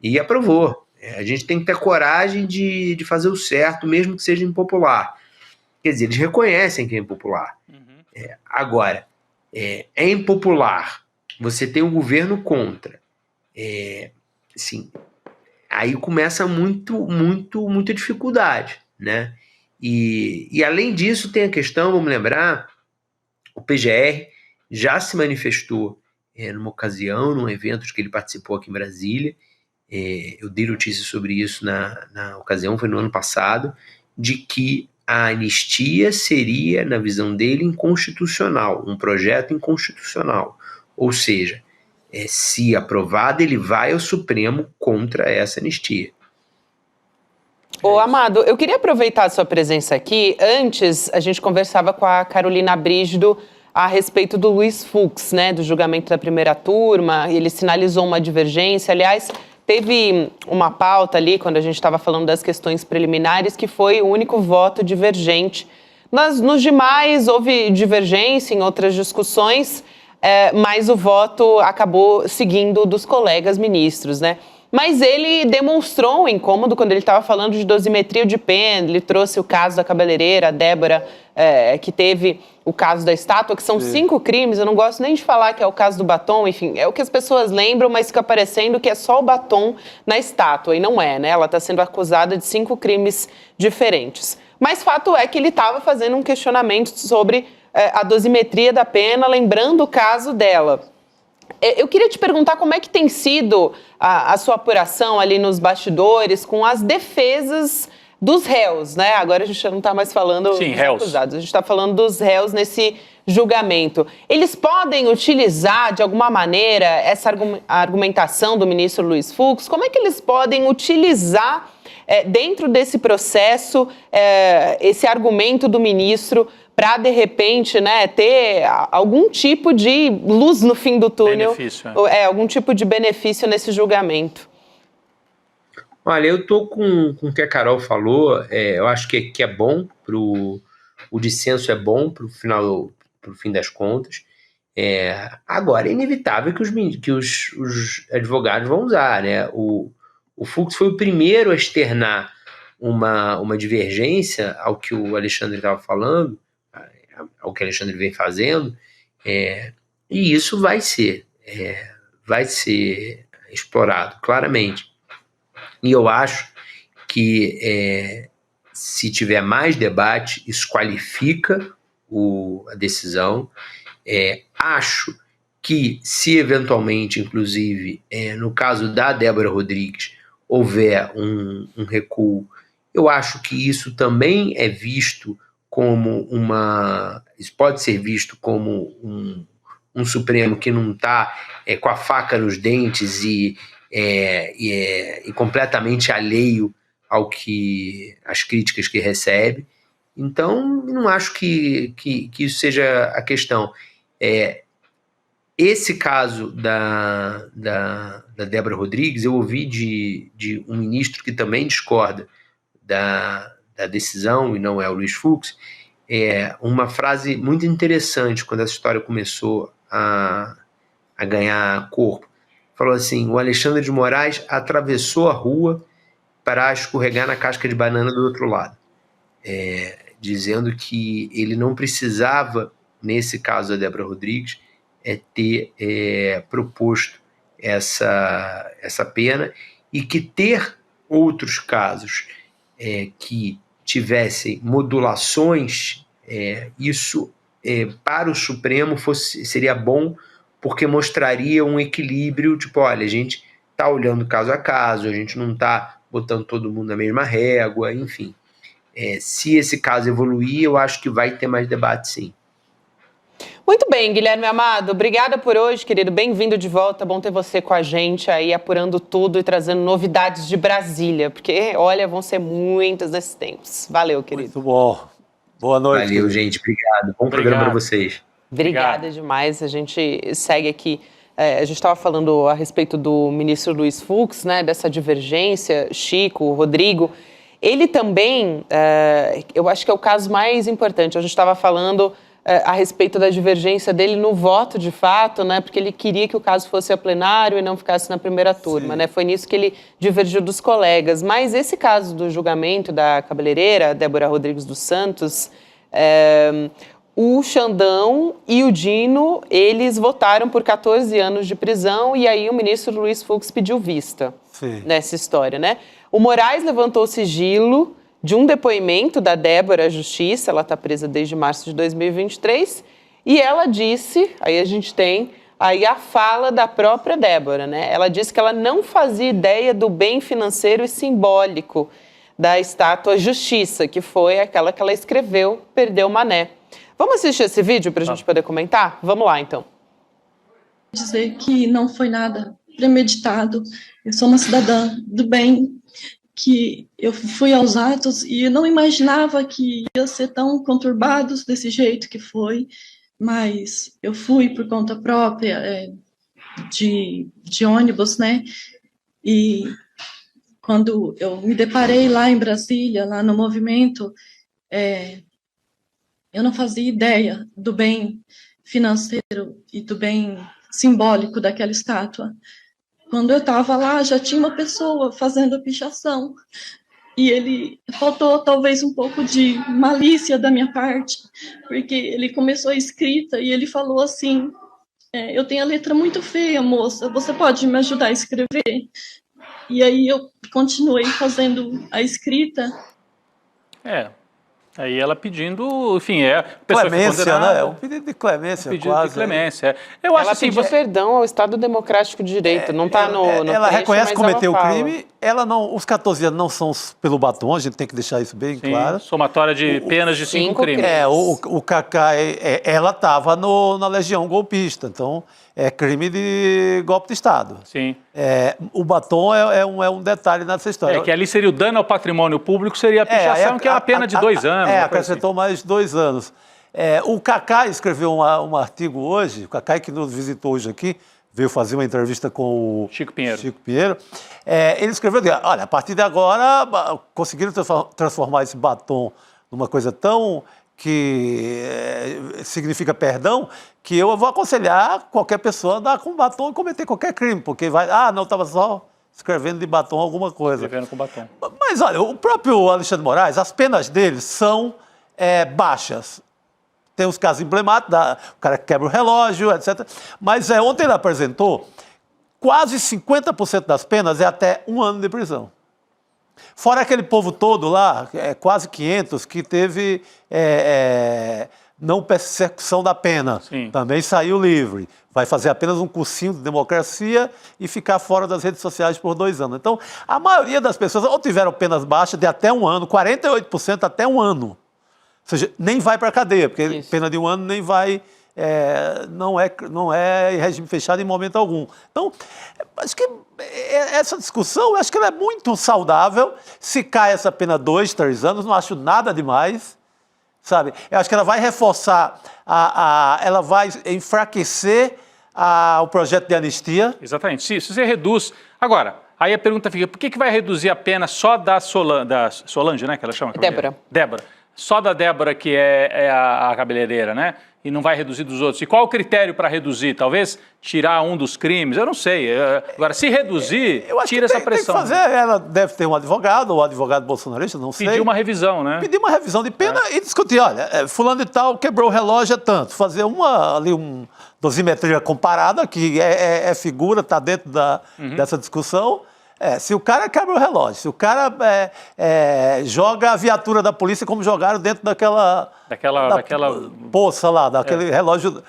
E aprovou. A gente tem que ter coragem de fazer o certo, mesmo que seja impopular. Quer dizer, eles reconhecem que é impopular. Agora, é impopular, você tem um governo contra, assim, aí começa muita dificuldade, né? E além disso tem a questão, vamos lembrar, o PGR já se manifestou numa ocasião, num evento de que ele participou aqui em Brasília, eu dei notícia sobre isso na ocasião, foi no ano passado, de que a anistia seria, na visão dele, inconstitucional, um projeto inconstitucional. Ou seja, se aprovado, ele vai ao Supremo contra essa anistia. Ô, Amado, eu queria aproveitar a sua presença aqui. Antes, a gente conversava com a Carolina Brígido a respeito do Luiz Fux, né, do julgamento da primeira turma. Ele sinalizou uma divergência. Aliás, teve uma pauta ali, quando a gente estava falando das questões preliminares, que foi o único voto divergente. Nos demais, houve divergência em outras discussões, mas o voto acabou seguindo dos colegas ministros, né? mas ele demonstrou um incômodo quando ele estava falando de dosimetria de pena. Ele trouxe o caso da cabeleireira, a Débora, que teve o caso da estátua, que são 5 crimes. Eu não gosto nem de falar que é o caso do batom, enfim, é o que as pessoas lembram, mas fica parecendo que é só o batom na estátua, e não é, né? Ela está sendo acusada de 5 crimes diferentes. Mas fato é que ele estava fazendo um questionamento sobre a dosimetria da pena, lembrando o caso dela. Eu queria te perguntar como é que tem sido a sua apuração ali nos bastidores com as defesas dos réus, né? Agora a gente não está mais falando dos acusados, a gente está falando dos réus nesse julgamento. Eles podem utilizar, de alguma maneira, essa argumentação do ministro Luiz Fux? Como é que eles podem utilizar, dentro desse processo, esse argumento do ministro para, de repente, né, ter algum tipo de luz no fim do túnel, algum tipo de benefício nesse julgamento? Olha, eu tô com o que a Carol falou, eu acho que é bom, o dissenso é bom para o fim das contas. Agora, é inevitável que os advogados vão usar, né? O Fux foi o primeiro a externar uma divergência ao que o Alexandre estava falando, ao que o Alexandre vem fazendo, e isso vai ser explorado, claramente. E eu acho que se tiver mais debate, isso qualifica a decisão. Acho que se eventualmente, inclusive, no caso da Débora Rodrigues, houver um recuo, eu acho que isso também é visto como isso pode ser visto como um Supremo que não está com a faca nos dentes e completamente alheio às críticas que recebe. Então, não acho que isso seja a questão. Esse caso da Débora Rodrigues, eu ouvi de um ministro que também discorda da decisão, e não é o Luiz Fux, uma frase muito interessante quando essa história começou a ganhar corpo. Falou assim: o Alexandre de Moraes atravessou a rua para escorregar na casca de banana do outro lado, dizendo que ele não precisava, nesse caso da Débora Rodrigues, ter proposto essa pena, e que ter outros casos que tivessem modulações, isso para o Supremo seria bom, porque mostraria um equilíbrio, tipo, olha, a gente está olhando caso a caso, a gente não está botando todo mundo na mesma régua, enfim. Se esse caso evoluir, eu acho que vai ter mais debate, sim. Muito bem, Guilherme Amado, obrigada por hoje, querido, bem-vindo de volta, bom ter você com a gente aí, apurando tudo e trazendo novidades de Brasília, porque, olha, vão ser muitas nesses tempos. Valeu, querido. Muito bom. Boa noite. Valeu, querido. gente, obrigado. Bom programa para vocês. Obrigada demais, a gente segue aqui. A gente estava falando a respeito do ministro Luiz Fux, né, dessa divergência, Chico, Rodrigo. Ele também, eu acho que é o caso mais importante, a gente estava falando a respeito da divergência dele no voto, de fato, né, porque ele queria que o caso fosse a plenário e não ficasse na primeira turma, né, foi nisso que ele divergiu dos colegas. Mas esse caso do julgamento da cabeleireira, Débora Rodrigues dos Santos, o Xandão e o Dino, eles votaram por 14 anos de prisão, e aí o ministro Luiz Fux pediu vista nessa história, né? O Moraes levantou o sigilo de um depoimento da Débora à Justiça, ela está presa desde março de 2023, e ela disse, aí a gente tem aí a fala da própria Débora, né? Ela disse que ela não fazia ideia do bem financeiro e simbólico da estátua Justiça, que foi aquela que ela escreveu, Perdeu Mané. Vamos assistir esse vídeo para a gente poder comentar? Vamos lá, então. Dizer que não foi nada premeditado. Eu sou uma cidadã do bem, que eu fui aos atos e não imaginava que ia ser tão conturbados desse jeito que foi, mas eu fui por conta própria, de ônibus, né? E quando eu me deparei lá em Brasília, lá no movimento, eu não fazia ideia do bem financeiro e do bem simbólico daquela estátua. quando eu estava lá, já tinha uma pessoa fazendo a pichação. E ele faltou talvez um pouco de malícia da minha parte, porque ele começou a escrita e ele falou assim: eu tenho a letra muito feia, moça, você pode me ajudar a escrever? E aí eu continuei fazendo a escrita. Aí ela pedindo, enfim, clemência, né? É um pedido de clemência, de clemência. Eu acho ela assim, pediu perdão ao Estado Democrático de Direito, não está no ela trecho, reconhece mas cometer ela o fala. crime, os 14 anos não são pelo batom, a gente tem que deixar isso bem claro. Somatória de penas de 5 crimes. O Cacá, ela estava na legião golpista, então é crime de golpe de Estado. Sim. O batom é um detalhe nessa história. Que ali seria o dano ao patrimônio público, seria a pichação, que é uma pena de 2 anos. Acrescentou mais 2 anos. O Cacá escreveu um artigo hoje, o Cacá que nos visitou hoje aqui, veio fazer uma entrevista com o Chico Pinheiro. Ele escreveu, olha, a partir de agora conseguiram transformar esse batom numa coisa tão que significa perdão, que eu vou aconselhar qualquer pessoa a andar com batom e cometer qualquer crime, porque não, estava só escrevendo de batom alguma coisa. Escrevendo com batom. Mas olha, o próprio Alexandre de Moraes, as penas dele são baixas. Tem os casos emblemáticos, o cara que quebra o relógio, etc. Mas ontem ele apresentou, quase 50% das penas é até 1 ano de prisão. Fora aquele povo todo lá, quase 500, que teve não persecução da pena. Sim. Também saiu livre. Vai fazer apenas um cursinho de democracia e ficar fora das redes sociais por 2 anos. Então, a maioria das pessoas ou tiveram penas baixas de até 1 ano, 48% até 1 ano. Ou seja, nem vai para a cadeia, porque pena de 1 ano nem vai... não é regime fechado em momento algum. Então, acho que essa discussão, acho que ela é muito saudável. Se cai essa pena 2, 3 anos, não acho nada demais, sabe? Eu acho que ela vai reforçar, ela vai enfraquecer o projeto de anistia. Exatamente. Se você reduz... Agora, aí a pergunta fica, por que vai reduzir a pena só da Solange, né, que ela chama? Débora. Só da Débora, que é a cabeleireira, né? E não vai reduzir dos outros. E qual o critério para reduzir? Talvez tirar um dos crimes? Eu não sei. Agora, se reduzir, tira essa pressão. Tem que fazer. Ela deve ter um advogado, ou advogado bolsonarista, não sei. Pedir uma revisão, né? Pedir uma revisão de pena e discutir. Olha, fulano de tal quebrou o relógio, tanto. Fazer uma dosimetria comparada, que é figura, está dentro dessa discussão. Se o cara quebra o relógio, se o cara joga a viatura da polícia como jogaram dentro daquela poça lá, daquele relógio,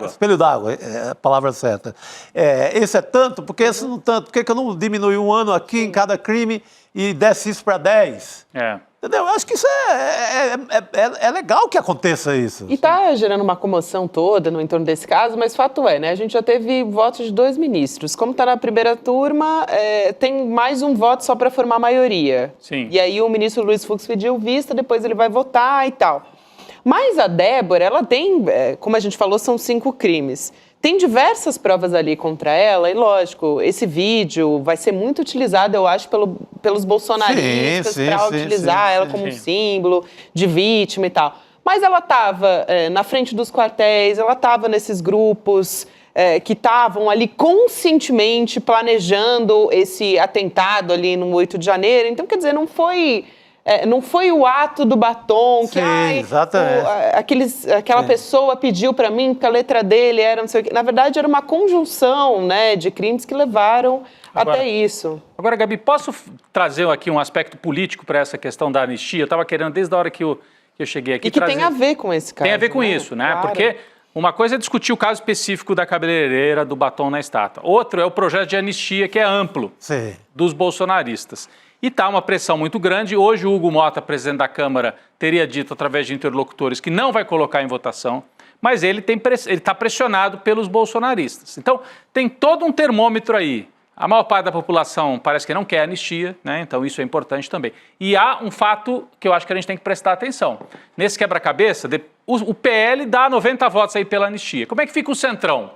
espelho d'água, é a palavra certa. Esse é tanto, porque esse não tanto, por que eu não diminui 1 ano aqui em cada crime e desce isso para 10? Entendeu? Eu acho que isso é legal que aconteça isso. E está gerando uma comoção toda no entorno desse caso, mas fato é, né? A gente já teve votos de 2 ministros. Como está na primeira turma, tem mais um voto só para formar maioria. Sim. E aí o ministro Luiz Fux pediu vista, depois ele vai votar e tal. Mas a Débora, ela tem, como a gente falou, são 5 crimes. Tem diversas provas ali contra ela, e lógico, esse vídeo vai ser muito utilizado, eu acho, pelos bolsonaristas para utilizar ela como um símbolo de vítima e tal. Mas ela estava na frente dos quartéis, ela estava nesses grupos que estavam ali conscientemente planejando esse atentado ali no 8 de janeiro. Então, quer dizer, não foi o ato do batom que aquela pessoa pediu para mim que a letra dele era não sei o quê. Na verdade, era uma conjunção, né, de crimes que levaram até isso. Agora, Gabi, posso trazer aqui um aspecto político para essa questão da anistia? Eu estava querendo, desde a hora que eu cheguei aqui... E que tem a ver com esse caso. Tem a ver com isso, né? Claro. Porque uma coisa é discutir o caso específico da cabeleireira, do batom na estátua. Outro é o projeto de anistia, que é amplo, dos bolsonaristas. E está uma pressão muito grande. Hoje o Hugo Mota, presidente da Câmara, teria dito através de interlocutores que não vai colocar em votação, mas ele está pressionado pelos bolsonaristas. Então tem todo um termômetro aí. A maior parte da população parece que não quer anistia, né? Então isso é importante também. E há um fato que eu acho que a gente tem que prestar atenção. Nesse quebra-cabeça, o PL dá 90 votos aí pela anistia. Como é que fica o Centrão?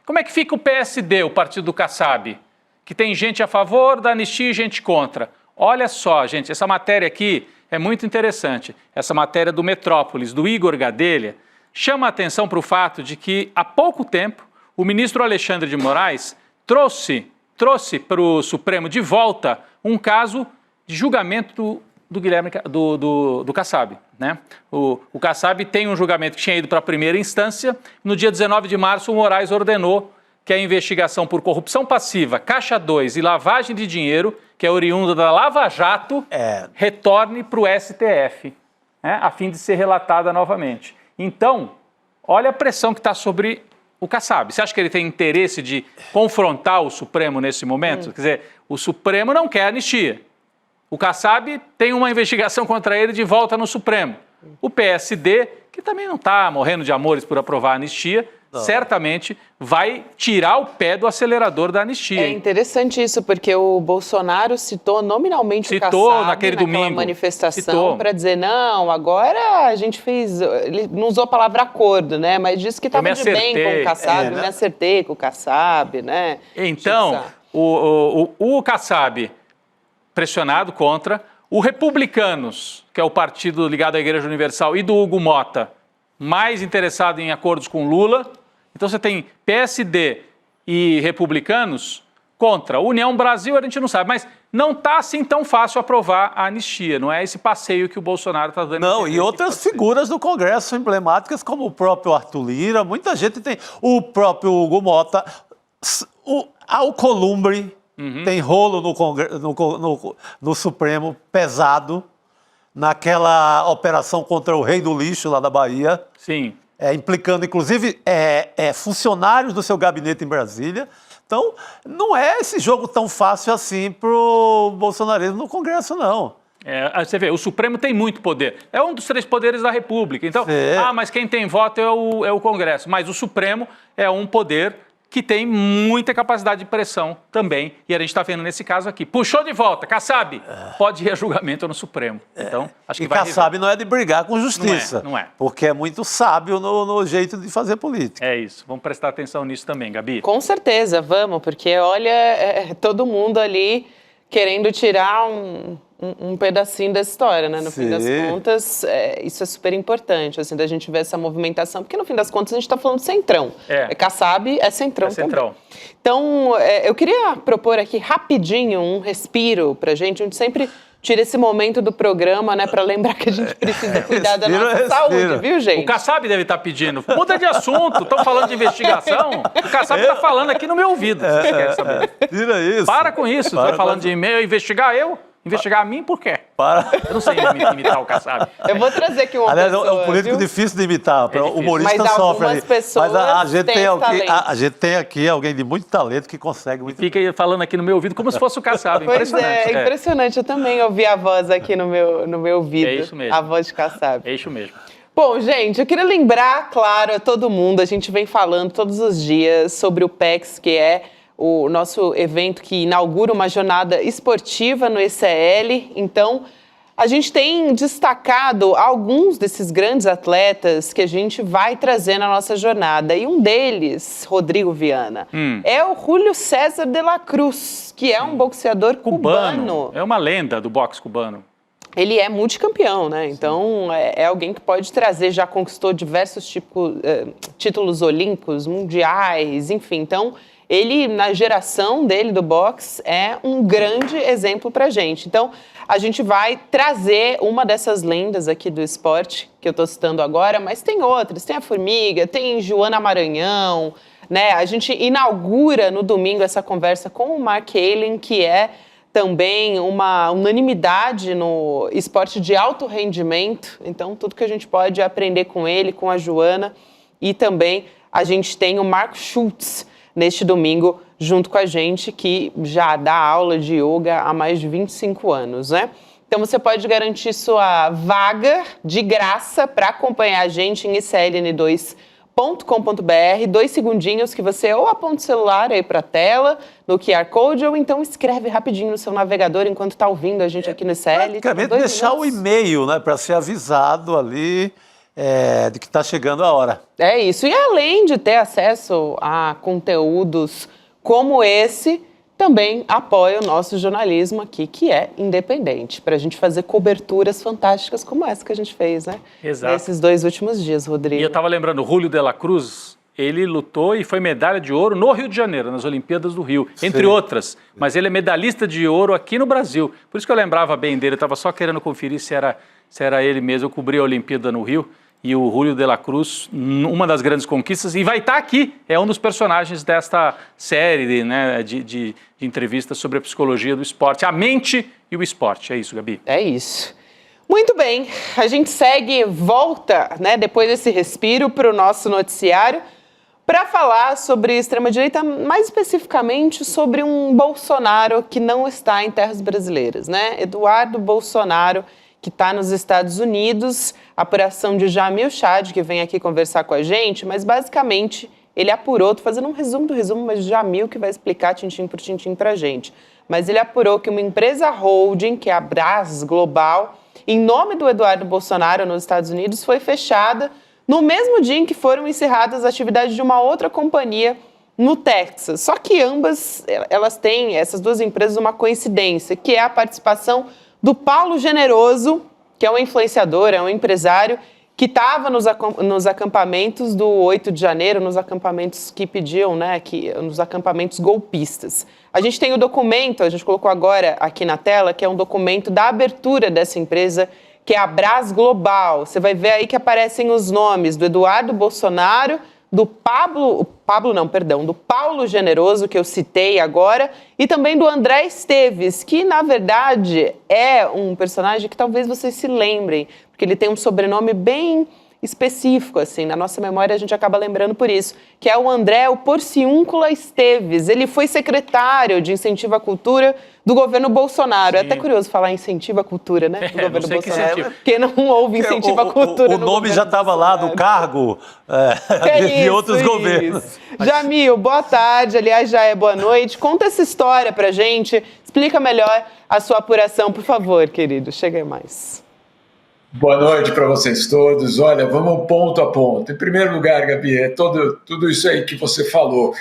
Como é que fica o PSD, o partido do Kassab? Que tem gente a favor da anistia e gente contra. Olha só, gente, essa matéria aqui é muito interessante. Essa matéria do Metrópolis, do Igor Gadelha, chama a atenção para o fato de que, há pouco tempo, o ministro Alexandre de Moraes trouxe para o Supremo de volta um caso de julgamento do Guilherme do Kassab, né? O Kassab tem um julgamento que tinha ido para a primeira instância. No dia 19 de março, o Moraes ordenou que a investigação por corrupção passiva, Caixa 2 e lavagem de dinheiro, que é oriunda da Lava Jato, retorne para o STF, né, a fim de ser relatada novamente. Então, olha a pressão que está sobre o Kassab. Você acha que ele tem interesse de confrontar o Supremo nesse momento? Quer dizer, o Supremo não quer anistia. O Kassab tem uma investigação contra ele de volta no Supremo. O PSD, que também não está morrendo de amores por aprovar a anistia, certamente vai tirar o pé do acelerador da anistia. É interessante isso, porque o Bolsonaro citou nominalmente o Kassab naquele domingo, manifestação para dizer, não, agora a gente fez... Ele não usou a palavra acordo, né? Mas disse que estava de bem com o Kassab, me acertei com o Kassab, né? Então, o Kassab, pressionado contra, o Republicanos, que é o partido ligado à Igreja Universal, e do Hugo Mota, mais interessado em acordos com Lula. Então você tem PSD e Republicanos contra. União Brasil a gente não sabe, mas não está assim tão fácil aprovar a anistia. Não é esse passeio que o Bolsonaro está dando. Não, e outras figuras do Congresso emblemáticas, como o próprio Arthur Lira, muita gente tem. O próprio Hugo Mota, o Alcolumbre, tem rolo no Supremo pesado, naquela operação contra o Rei do Lixo lá da Bahia. Sim. Implicando, inclusive, funcionários do seu gabinete em Brasília. Então, não é esse jogo tão fácil assim para o bolsonarismo no Congresso, não. Você vê, o Supremo tem muito poder. É um dos 3 poderes da República. Então, mas quem tem voto é o Congresso. Mas o Supremo é um poder que tem muita capacidade de pressão também. E a gente está vendo nesse caso aqui. Puxou de volta, Kassab, pode ir a julgamento no Supremo. Então, acho que vai Kassab não é de brigar com justiça. Não é. Porque é muito sábio no jeito de fazer política. É isso. Vamos prestar atenção nisso também, Gabi. Com certeza, vamos. Porque, olha, todo mundo ali querendo tirar um pedacinho dessa história, né? No fim das contas, isso é super importante, assim, da gente ver essa movimentação, porque no fim das contas a gente está falando de Centrão. Kassab é Centrão também. Então, eu queria propor aqui rapidinho um respiro pra gente, a gente sempre tira esse momento do programa, né, para lembrar que a gente precisa cuidar da nossa saúde, viu, gente? O Kassab deve estar pedindo, muda de assunto, estão falando de investigação, o Kassab está falando aqui no meu ouvido, se você quer saber. Tira isso. Para com isso, está falando de e-mail, investigar eu? Investigar a mim por quê? Eu não sei imitar o Kassab. Eu vou trazer aqui uma pessoa, é um político difícil de imitar, o humorista mas sofre ali. Mas a gente tem aqui alguém de muito talento que consegue muito. Fica falando aqui no meu ouvido como se fosse o Kassab. Impressionante. Impressionante. Eu também ouvi a voz aqui no meu ouvido. É isso mesmo. A voz de Kassab. É isso mesmo. Bom, gente, eu queria lembrar, claro, a todo mundo, a gente vem falando todos os dias sobre o PEX, que é o nosso evento que inaugura uma jornada esportiva no ECL. Então, a gente tem destacado alguns desses grandes atletas que a gente vai trazer na nossa jornada. E um deles, Rodrigo Viana, é o Júlio César de la Cruz, que é um boxeador cubano. É uma lenda do boxe cubano. Ele é multicampeão, né? Então, é alguém que pode trazer, já conquistou diversos títulos olímpicos, mundiais, enfim. Então, ele, na geração dele do boxe, é um grande exemplo pra gente. Então, a gente vai trazer uma dessas lendas aqui do esporte, que eu tô citando agora, mas tem outras. Tem a Formiga, tem Joana Maranhão, né? A gente inaugura no domingo essa conversa com o Mark Allen, que é também uma unanimidade no esporte de alto rendimento. Então, tudo que a gente pode aprender com ele, com a Joana. E também a gente tem o Marco Schultz neste domingo junto com a gente, que já dá aula de yoga há mais de 25 anos, né? Então você pode garantir sua vaga de graça para acompanhar a gente em icln2.com.br, 2 segundinhos que você ou aponta o celular aí para a tela, no QR Code, ou então escreve rapidinho no seu navegador enquanto está ouvindo a gente aqui no ICL. Praticamente deixar o e-mail, né, para ser avisado ali de que está chegando a hora. É isso. E além de ter acesso a conteúdos como esse, também apoia o nosso jornalismo aqui, que é independente, para a gente fazer coberturas fantásticas como essa que a gente fez, né? Exato. Nesses 2 últimos dias, Rodrigo. E eu estava lembrando, o Júlio de la Cruz, ele lutou e foi medalha de ouro no Rio de Janeiro, nas Olimpíadas do Rio, entre outras. Mas ele é medalhista de ouro aqui no Brasil. Por isso que eu lembrava bem dele, eu estava só querendo conferir se era ele mesmo. Eu cobri a Olimpíada no Rio e o Julio de la Cruz, uma das grandes conquistas, e vai estar aqui, é um dos personagens desta série de entrevistas sobre a psicologia do esporte, a mente e o esporte. É isso, Gabi. É isso. Muito bem, a gente volta, depois desse respiro, para o nosso noticiário, para falar sobre extrema-direita, mais especificamente sobre um Bolsonaro que não está em terras brasileiras, Eduardo Bolsonaro, que está nos Estados Unidos, apuração de Jamil Chad, que vem aqui conversar com a gente, mas basicamente ele apurou, estou fazendo um resumo do resumo, mas Jamil que vai explicar tintim por tintim para a gente, mas ele apurou que uma empresa holding, que é a Braz Global, em nome do Eduardo Bolsonaro nos Estados Unidos, foi fechada no mesmo dia em que foram encerradas as atividades de uma outra companhia no Texas. Só que elas têm, essas duas empresas, uma coincidência, que é a participação do Paulo Generoso, que é um influenciador, é um empresário, que estava nos acampamentos do 8 de janeiro, nos acampamentos que pediam, nos acampamentos golpistas. A gente tem o documento, a gente colocou agora aqui na tela, que é um documento da abertura dessa empresa, que é a Braz Global. Você vai ver aí que aparecem os nomes do Eduardo Bolsonaro, do Paulo Generoso, que eu citei agora, e também do André Esteves, que, na verdade, é um personagem que talvez vocês se lembrem, porque ele tem um sobrenome bem específico, assim, na nossa memória a gente acaba lembrando por isso, que é o André Porciúncula Esteves. Ele foi secretário de Incentivo à Cultura do governo Bolsonaro. Sim. É até curioso falar incentivo à cultura, do governo Bolsonaro. Porque não houve incentivo à O cultura. nome já estava lá do cargo de outros governos. Jamil, boa tarde, aliás, já é boa noite. Conta essa história pra gente, explica melhor a sua apuração, por favor, querido. Chega aí mais. Boa noite para vocês todos. Olha, vamos ponto a ponto. Em primeiro lugar, Gabi, é tudo isso aí que você falou.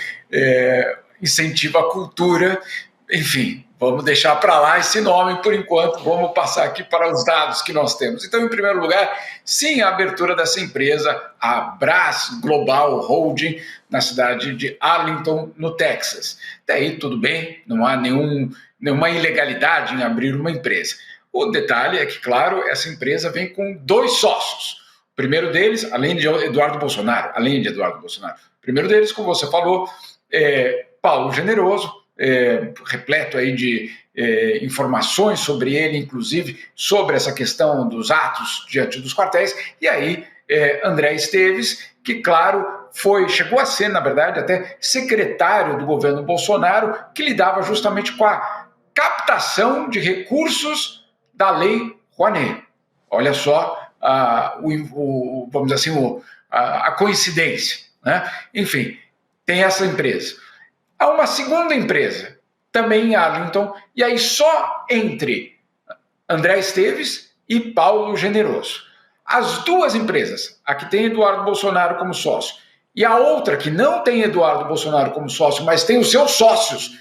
Incentiva a cultura, enfim, vamos deixar para lá esse nome por enquanto, vamos passar aqui para os dados que nós temos. Então, em primeiro lugar, sim, a abertura dessa empresa, a Braz Global Holding, na cidade de Arlington, no Texas. Daí, tudo bem, não há nenhuma ilegalidade em abrir uma empresa. O detalhe é que, claro, essa empresa vem com 2 sócios. O primeiro deles, além de Eduardo Bolsonaro, o primeiro deles, como você falou, é Paulo Generoso, repleto aí de informações sobre ele, inclusive sobre essa questão dos atos diante dos quartéis, e aí André Esteves, que, claro, chegou a ser, na verdade, até secretário do governo Bolsonaro, que lidava justamente com a captação de recursos da Lei Rouanet. Olha só, vamos dizer assim, a coincidência, Enfim, tem essa empresa. Há uma segunda empresa, também em Arlington, e aí só entre André Esteves e Paulo Generoso. As duas empresas, a que tem Eduardo Bolsonaro como sócio, e a outra que não tem Eduardo Bolsonaro como sócio, mas tem os seus sócios,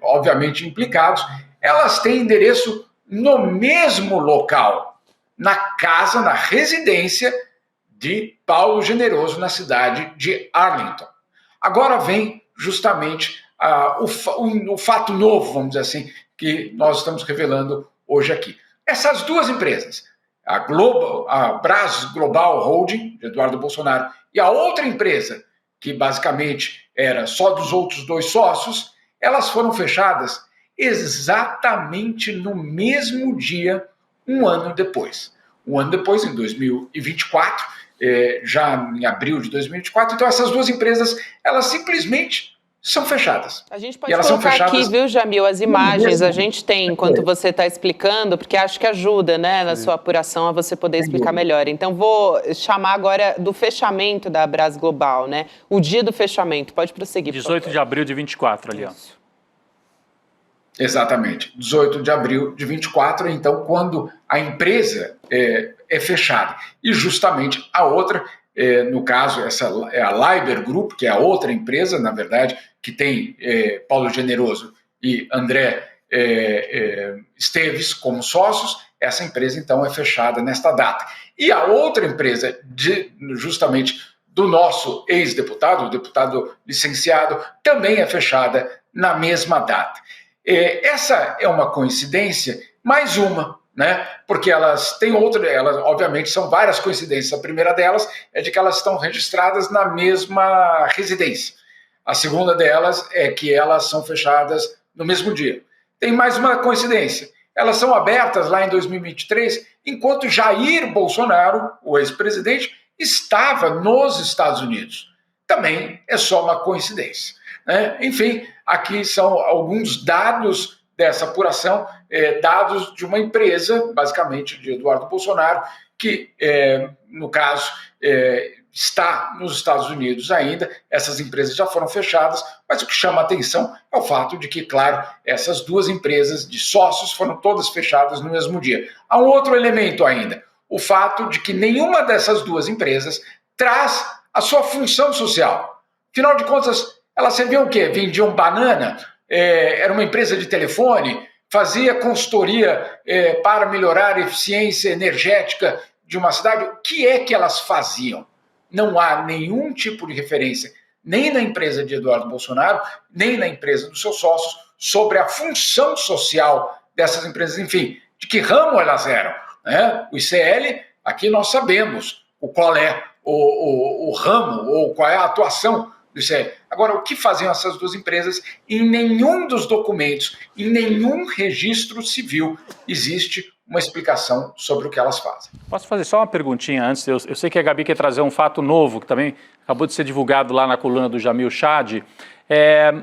obviamente implicados, elas têm endereço no mesmo local, na residência de Paulo Generoso, na cidade de Arlington. Agora vem justamente o fato novo, vamos dizer assim, que nós estamos revelando hoje aqui. Essas duas empresas, a Braz Global Holding, de Eduardo Bolsonaro, e a outra empresa, que basicamente era só dos outros 2 sócios, elas foram fechadas exatamente no mesmo dia, um ano depois. Um ano depois, em 2024, já em abril de 2024. Então, essas duas empresas, elas simplesmente são fechadas. A gente pode colocar aqui, viu, Jamil, as imagens. A gente tem, enquanto você está explicando, porque acho que ajuda, na sua apuração, a você poder explicar melhor. Então, vou chamar agora do fechamento da Braz Global, O dia do fechamento. Pode prosseguir, 18 de abril de 24, ali, ó. Exatamente, 18 de abril de 24, então, quando a empresa é fechada. E justamente a outra, no caso, essa é a Liber Group, que é a outra empresa, na verdade, que tem Paulo Generoso e André Esteves como sócios. Essa empresa, então, é fechada nesta data. E a outra empresa, justamente do nosso ex-deputado, o deputado licenciado, também é fechada na mesma data. Essa é uma coincidência, mais uma, né? Porque elas têm outra, elas obviamente são várias coincidências. A primeira delas é de que elas estão registradas na mesma residência. A segunda delas é que elas são fechadas no mesmo dia. Tem mais uma coincidência. Elas são abertas lá em 2023, enquanto Jair Bolsonaro, o ex-presidente, estava nos Estados Unidos. Também é só uma coincidência, né? Enfim, aqui são alguns dados dessa apuração, dados de uma empresa, basicamente de Eduardo Bolsonaro, que, no caso, está nos Estados Unidos ainda. Essas empresas já foram fechadas, mas o que chama a atenção é o fato de que, claro, essas duas empresas de sócios foram todas fechadas no mesmo dia. Há um outro elemento ainda, o fato de que nenhuma dessas duas empresas traz a sua função social. Afinal de contas, elas serviam o quê? Vendiam banana? Era uma empresa de telefone? Fazia consultoria para melhorar a eficiência energética de uma cidade? O que é que elas faziam? Não há nenhum tipo de referência, nem na empresa de Eduardo Bolsonaro, nem na empresa dos seus sócios, sobre a função social dessas empresas, enfim, de que ramo elas eram, né? O ICL, aqui nós sabemos qual é o ramo, ou qual é a atuação do ICL. Agora, o que faziam essas duas empresas? Em nenhum dos documentos, em nenhum registro civil, existe uma explicação sobre o que elas fazem. Posso fazer só uma perguntinha antes? Eu sei que a Gabi quer trazer um fato novo, que também acabou de ser divulgado lá na coluna do Jamil Chad.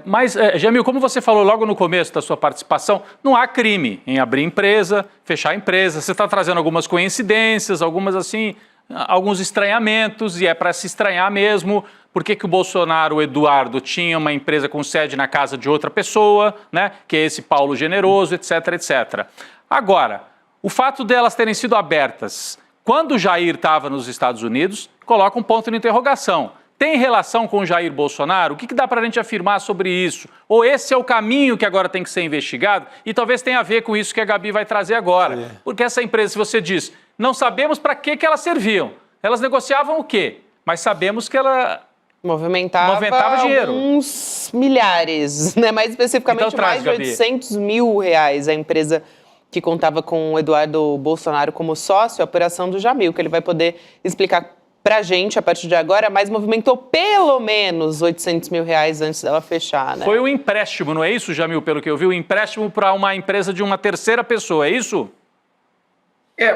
Mas, Jamil, como você falou logo no começo da sua participação, não há crime em abrir empresa, fechar empresa. Você está trazendo algumas coincidências, algumas assim, alguns estranhamentos, e é para se estranhar mesmo. Por que o Bolsonaro, o Eduardo, tinha uma empresa com sede na casa de outra pessoa, né? Que é esse Paulo Generoso, etc, etc. Agora, o fato delas terem sido abertas quando o Jair estava nos Estados Unidos, coloca um ponto de interrogação. Tem relação com o Jair Bolsonaro? O que dá para a gente afirmar sobre isso? Ou esse é o caminho que agora tem que ser investigado? E talvez tenha a ver com isso que a Gabi vai trazer agora. Porque essa empresa, se você diz, não sabemos para que elas serviam. Elas negociavam o quê? Mas sabemos que ela movimentava dinheiro. Uns milhares, né? Mais especificamente, então, mais de 800 mil reais a empresa que contava com o Eduardo Bolsonaro como sócio, a operação do Jamil, que ele vai poder explicar pra gente a partir de agora, mas movimentou pelo menos 800 mil reais antes dela fechar, né? Foi um empréstimo, não é isso, Jamil, pelo que eu vi? Um empréstimo para uma empresa de uma terceira pessoa, é isso?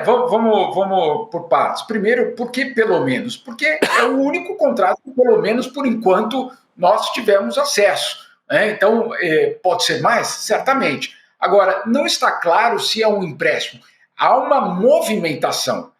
Vamos por partes. Primeiro, por que pelo menos? Porque é o único contrato que, pelo menos por enquanto, nós tivemos acesso, né? Então, pode ser mais? Certamente. Agora, não está claro se é um empréstimo. Há uma movimentação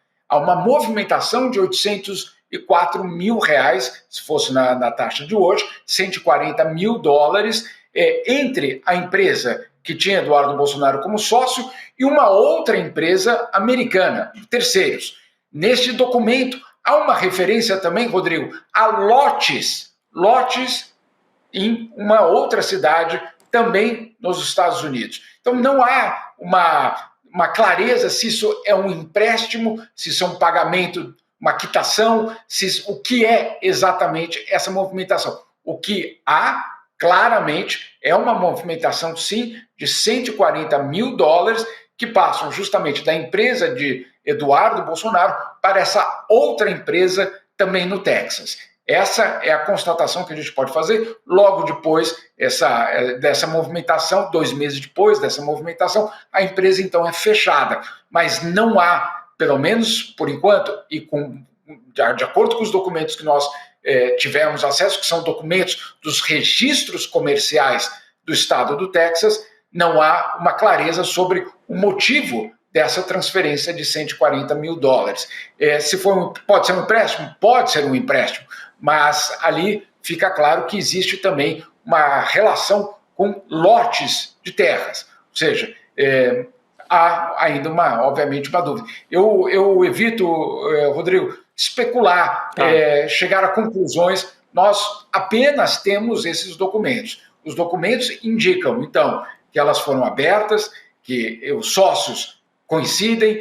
de 804 mil reais, se fosse na taxa de hoje, 140 mil dólares, entre a empresa que tinha Eduardo Bolsonaro como sócio e uma outra empresa americana, terceiros. Neste documento, há uma referência também, Rodrigo, a lotes em uma outra cidade, também nos Estados Unidos. Então, não há uma clareza se isso é um empréstimo, se isso é um pagamento, uma quitação, o que é exatamente essa movimentação. O que há, claramente, é uma movimentação, sim, de 140 mil dólares que passam justamente da empresa de Eduardo Bolsonaro para essa outra empresa também no Texas. Essa é a constatação que a gente pode fazer logo depois dessa movimentação, 2 meses depois dessa movimentação, a empresa então é fechada. Mas não há, pelo menos por enquanto, e de acordo com os documentos que nós tivemos acesso, que são documentos dos registros comerciais do estado do Texas, não há uma clareza sobre o motivo dessa transferência de 140 mil dólares. Pode ser um empréstimo? Pode ser um empréstimo, mas ali fica claro que existe também uma relação com lotes de terras. Ou seja, há ainda, obviamente, uma dúvida. Eu evito, Rodrigo, especular, chegar a conclusões. Nós apenas temos esses documentos. Os documentos indicam, então, que elas foram abertas, que os sócios coincidem,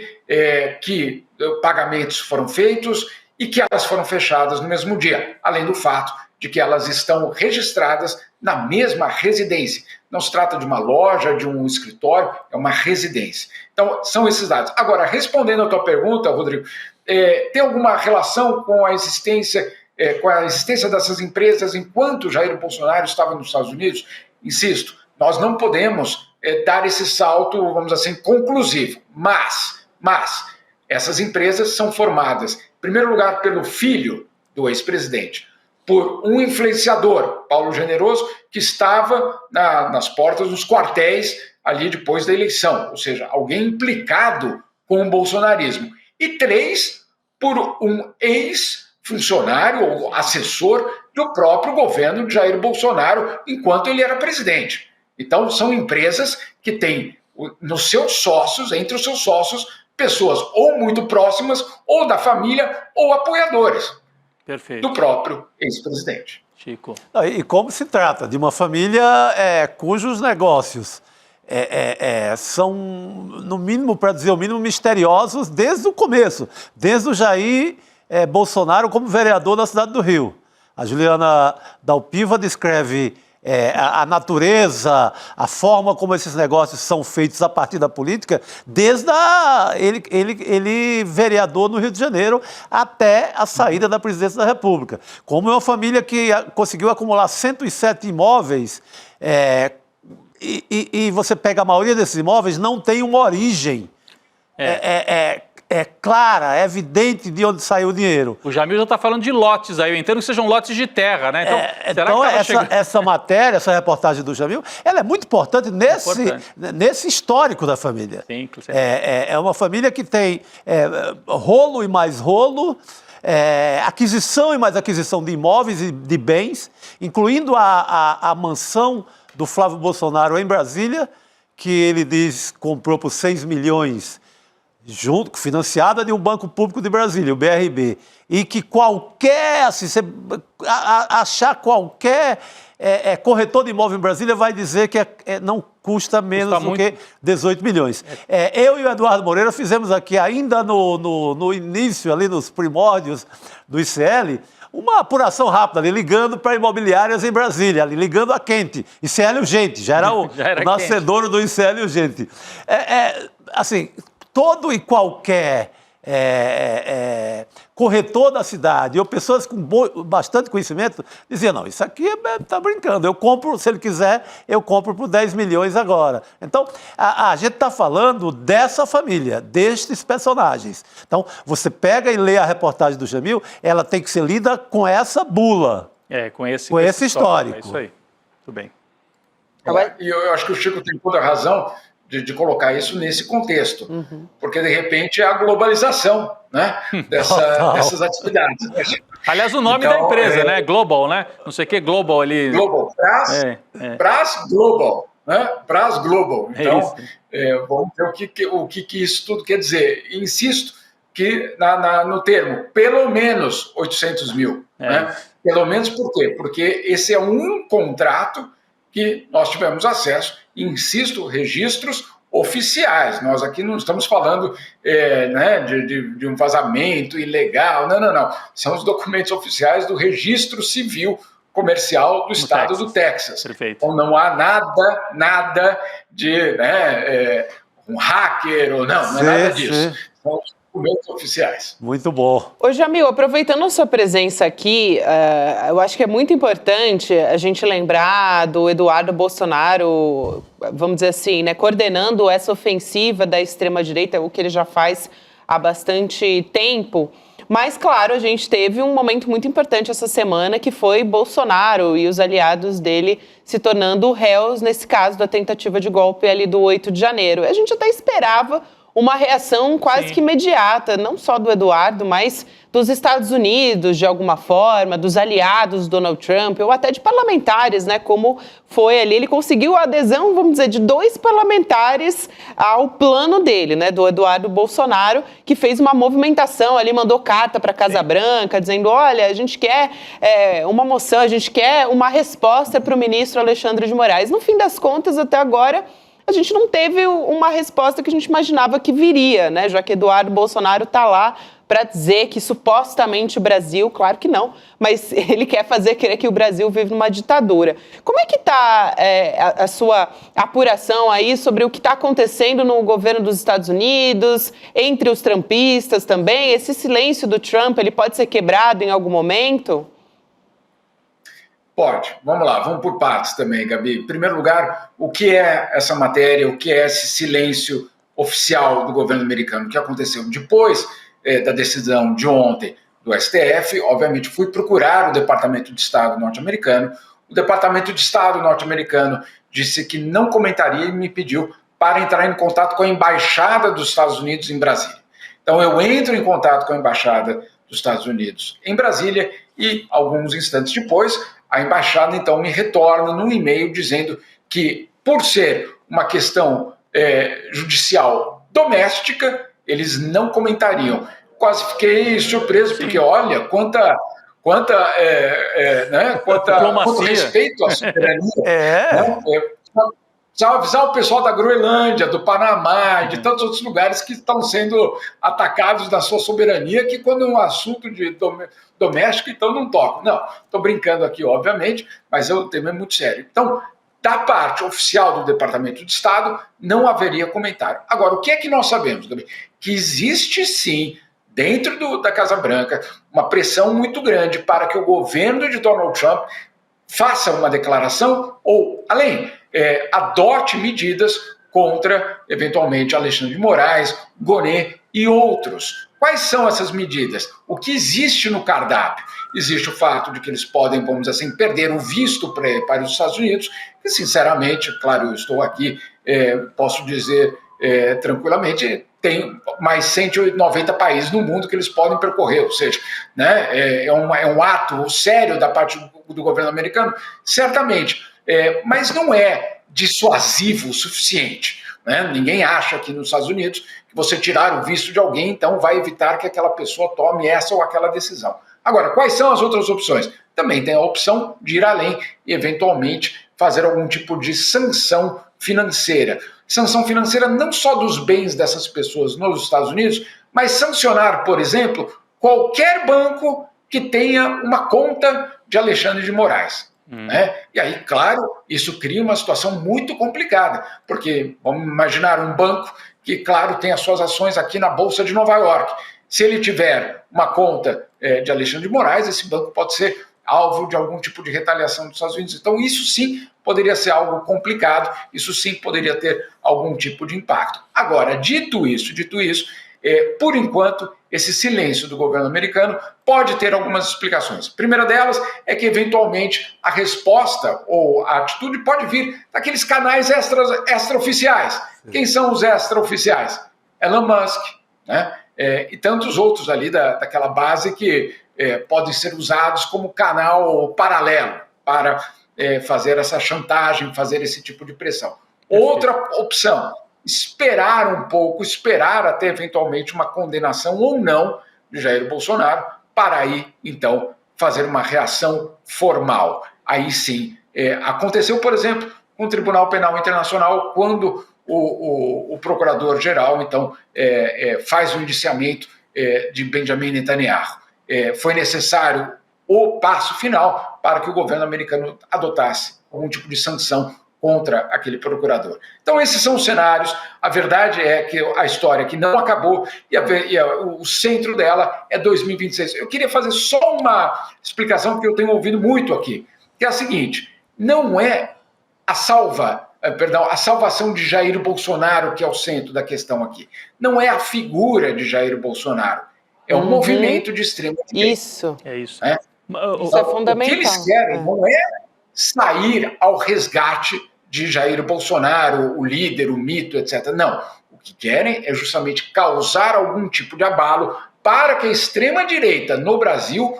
que pagamentos foram feitos e que elas foram fechadas no mesmo dia, além do fato de que elas estão registradas na mesma residência. Não se trata de uma loja, de um escritório, é uma residência. Então, são esses dados. Agora, respondendo à tua pergunta, Rodrigo, tem alguma relação com a existência dessas empresas enquanto Jair Bolsonaro estava nos Estados Unidos? Insisto, nós não podemos dar esse salto, vamos dizer assim, conclusivo. Mas essas empresas são formadas, em primeiro lugar, pelo filho do ex-presidente, por um influenciador, Paulo Generoso, que estava nas portas dos quartéis ali depois da eleição, ou seja, alguém implicado com o bolsonarismo. E 3, por um ex-funcionário ou assessor do próprio governo de Jair Bolsonaro enquanto ele era presidente. Então, são empresas que têm nos seus sócios, entre os seus sócios, pessoas ou muito próximas, ou da família, ou apoiadores. Perfeito. Do próprio ex-presidente. Chico. E como se trata de uma família cujos negócios são, no mínimo, para dizer o mínimo, misteriosos desde o começo, desde o Jair Bolsonaro como vereador da cidade do Rio. A Juliana Dalpiva descreve a natureza, a forma como esses negócios são feitos a partir da política, desde ele vereador no Rio de Janeiro até a saída da presidência da República. Como é uma família que conseguiu acumular 107 imóveis, e você pega a maioria desses imóveis, não tem uma origem clara, é evidente de onde saiu o dinheiro. O Jamil já está falando de lotes aí, eu entendo que sejam lotes de terra, né? Então essa matéria, essa reportagem do Jamil, ela é muito importante nesse histórico da família. Sim, claro. É uma família que tem rolo e mais rolo, aquisição e mais aquisição de imóveis e de bens, incluindo a mansão do Flávio Bolsonaro em Brasília, que ele diz comprou por 6 milhões financiada de um banco público de Brasília, o BRB, e que achar qualquer corretor de imóvel em Brasília vai dizer que não custa menos do que 18 milhões. Eu e o Eduardo Moreira fizemos aqui, ainda no início, ali nos primórdios do ICL, uma apuração rápida ali, ligando para imobiliárias em Brasília, ali, ligando a Quente. ICL Urgente, já era o nascedouro do ICL Urgente. Assim, todo e qualquer corretor da cidade, ou pessoas com bastante conhecimento, diziam, não, isso aqui está brincando, eu compro, se ele quiser, eu compro por 10 milhões agora. Então, a gente está falando dessa família, destes personagens. Então, você pega e lê a reportagem do Jamil, ela tem que ser lida com essa bula. Com esse histórico. É isso aí, tudo bem. E eu acho que o Chico tem toda a razão de colocar isso nesse contexto, porque de repente é a globalização, né, dessas atividades. Aliás, o nome da empresa, né, Global, né, não sei o que, Global ali. Global, Brás Global, né, Brás Global. Então, vamos ver o que isso tudo quer dizer. Insisto que no termo, pelo menos 800 mil, né, pelo menos por quê? Porque esse é um contrato que nós tivemos acesso, insisto, registros oficiais. Nós aqui não estamos falando de um vazamento ilegal, não. São os documentos oficiais do Registro Civil Comercial do Estado do Texas. Perfeito. Então não há nada de um hacker ou não é nada disso. São os documentos oficiais. Muito bom. Ô Jamil, aproveitando a sua presença aqui, eu acho que é muito importante a gente lembrar do Eduardo Bolsonaro, vamos dizer assim, né, coordenando essa ofensiva da extrema-direita, o que ele já faz há bastante tempo. Mas, claro, a gente teve um momento muito importante essa semana, que foi Bolsonaro e os aliados dele se tornando réus, nesse caso da tentativa de golpe ali do 8 de janeiro. A gente até esperava uma reação quase que imediata, não só do Eduardo, mas dos Estados Unidos, de alguma forma, dos aliados do Donald Trump, ou até de parlamentares, né, como foi ali. Ele conseguiu a adesão, vamos dizer, de 2 parlamentares ao plano dele, né, do Eduardo Bolsonaro, que fez uma movimentação ali, mandou carta para a Casa Branca, dizendo, olha, a gente quer uma moção, a gente quer uma resposta para o ministro Alexandre de Moraes. No fim das contas, até agora, a gente não teve uma resposta que a gente imaginava que viria, né? Já que Eduardo Bolsonaro está lá para dizer que supostamente o Brasil, claro que não, mas ele quer fazer crer que o Brasil vive numa ditadura. Como é que está a sua apuração aí sobre o que está acontecendo no governo dos Estados Unidos, entre os trumpistas também? Esse silêncio do Trump, ele pode ser quebrado em algum momento? Pode. Vamos lá, vamos por partes também, Gabi. Em primeiro lugar, o que é essa matéria, o que é esse silêncio oficial do governo americano? O que aconteceu depois da decisão de ontem do STF? Obviamente, fui procurar o Departamento de Estado norte-americano. O Departamento de Estado norte-americano disse que não comentaria e me pediu para entrar em contato com a Embaixada dos Estados Unidos em Brasília. Então, eu entro em contato com a Embaixada dos Estados Unidos em Brasília e, alguns instantes depois, a Embaixada, então, me retorna num e-mail dizendo que, por ser uma questão judicial doméstica, eles não comentariam. Quase fiquei surpreso, porque olha quanto respeito à soberania. Né? Precisava avisar o pessoal da Groenlândia, do Panamá e de tantos outros lugares que estão sendo atacados na sua soberania, que quando é um assunto de doméstico, então não tocam. Não, estou brincando aqui, obviamente, mas o tema é muito sério. Então, da parte oficial do Departamento de Estado, não haveria comentário. Agora, o que é que nós sabemos, Gabi? Que existe, sim, dentro da Casa Branca, uma pressão muito grande para que o governo de Donald Trump faça uma declaração ou, além, adote medidas contra, eventualmente, Alexandre de Moraes, Gonê e outros. Quais são essas medidas? O que existe no cardápio? Existe o fato de que eles podem, vamos dizer assim, perder o visto para os Estados Unidos, que, sinceramente, claro, eu estou aqui, posso dizer tranquilamente, tem mais 190 países no mundo que eles podem percorrer, ou seja, né, é um ato sério da parte do governo americano, certamente, mas não é dissuasivo o suficiente. Né? Ninguém acha aqui nos Estados Unidos que você tirar o visto de alguém, então vai evitar que aquela pessoa tome essa ou aquela decisão. Agora, quais são as outras opções? Também tem a opção de ir além e, eventualmente, fazer algum tipo de sanção financeira. Sanção financeira não só dos bens dessas pessoas nos Estados Unidos, mas sancionar, por exemplo, qualquer banco que tenha uma conta de Alexandre de Moraes. Né? E aí, claro, isso cria uma situação muito complicada, porque vamos imaginar um banco que, claro, tem as suas ações aqui na Bolsa de Nova York. Se ele tiver uma conta de Alexandre de Moraes, esse banco pode ser alvo de algum tipo de retaliação dos Estados Unidos. Então, isso sim poderia ser algo complicado, isso sim poderia ter algum tipo de impacto. Agora, dito isso, por enquanto, esse silêncio do governo americano pode ter algumas explicações. A primeira delas é que, eventualmente, a resposta ou a atitude pode vir daqueles canais extraoficiais. Quem são os extraoficiais? Elon Musk, né? E tantos outros ali daquela base que podem ser usados como canal paralelo para fazer essa chantagem, fazer esse tipo de pressão. Outra opção, esperar um pouco, esperar até eventualmente uma condenação ou não de Jair Bolsonaro, para aí, então, fazer uma reação formal. Aí sim, aconteceu, por exemplo, com o Tribunal Penal Internacional, quando o procurador-geral, então, faz o indiciamento de Benjamin Netanyahu. Foi necessário o passo final para que o governo americano adotasse algum tipo de sanção contra aquele procurador. Então, esses são os cenários. A verdade é que a história que não acabou e o centro dela é 2026. Eu queria fazer só uma explicação que eu tenho ouvido muito aqui, que é a seguinte: não é a salvação de Jair Bolsonaro que é o centro da questão aqui. Não é a figura de Jair Bolsonaro. É um movimento de extrema direita. Isso. É isso. Isso é fundamental. O que eles querem não é sair ao resgate de Jair Bolsonaro, o líder, o mito, etc. Não. O que querem é justamente causar algum tipo de abalo para que a extrema-direita no Brasil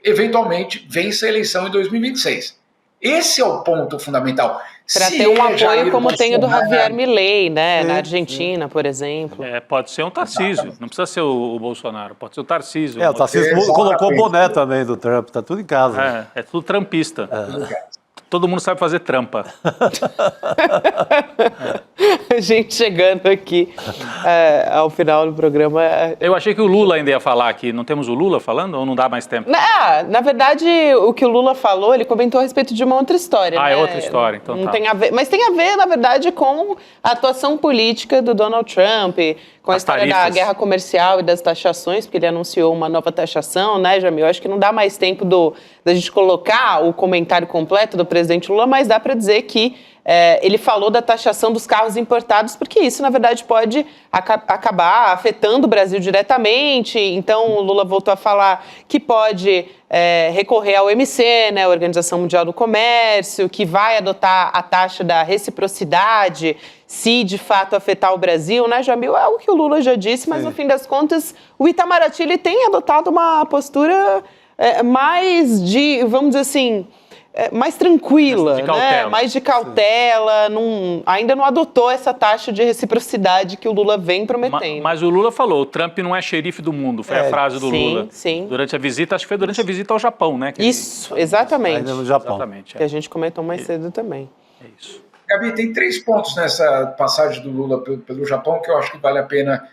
eventualmente vença a eleição em 2026. Esse é o ponto fundamental. Para ter um apoio como tem o do Javier Milei, né? Na Argentina, por exemplo. Pode ser um Tarcísio, não precisa ser o Bolsonaro, pode ser o Tarcísio. O Tarcísio colocou o boné também do Trump, tá tudo em casa. É tudo trampista. Todo mundo sabe fazer trampa. a gente chegando aqui ao final do programa. Eu achei que o Lula ainda ia falar aqui. Não temos o Lula falando ou não dá mais tempo? Na verdade, o que o Lula falou, ele comentou a respeito de uma outra história. É outra história, então não tem a ver, mas tem a ver, na verdade, com a atuação política do Donald Trump, com a história da guerra comercial e das taxações, porque ele anunciou uma nova taxação, né, Jamil? Eu acho que não dá mais tempo da gente colocar o comentário completo do presidente Lula, mas dá para dizer que ele falou da taxação dos carros importados, porque isso, na verdade, pode acabar afetando o Brasil diretamente. Então, o Lula voltou a falar que pode recorrer ao OMC, né, a Organização Mundial do Comércio, que vai adotar a taxa da reciprocidade, se de fato afetar o Brasil, né, Jamil? É algo que o Lula já disse, mas no fim das contas, o Itamaraty ele tem adotado uma postura mais de, vamos dizer assim, mais tranquila, né? Mais de cautela, ainda não adotou essa taxa de reciprocidade que o Lula vem prometendo. Mas o Lula falou, o Trump não é xerife do mundo, foi a frase do Lula. Sim. Durante a visita, acho que foi durante a visita ao Japão, né? Isso, exatamente. Ainda no Japão. Exatamente, que a gente comentou mais cedo também. É isso. Gabi, tem 3 pontos nessa passagem do Lula pelo Japão que eu acho que vale a pena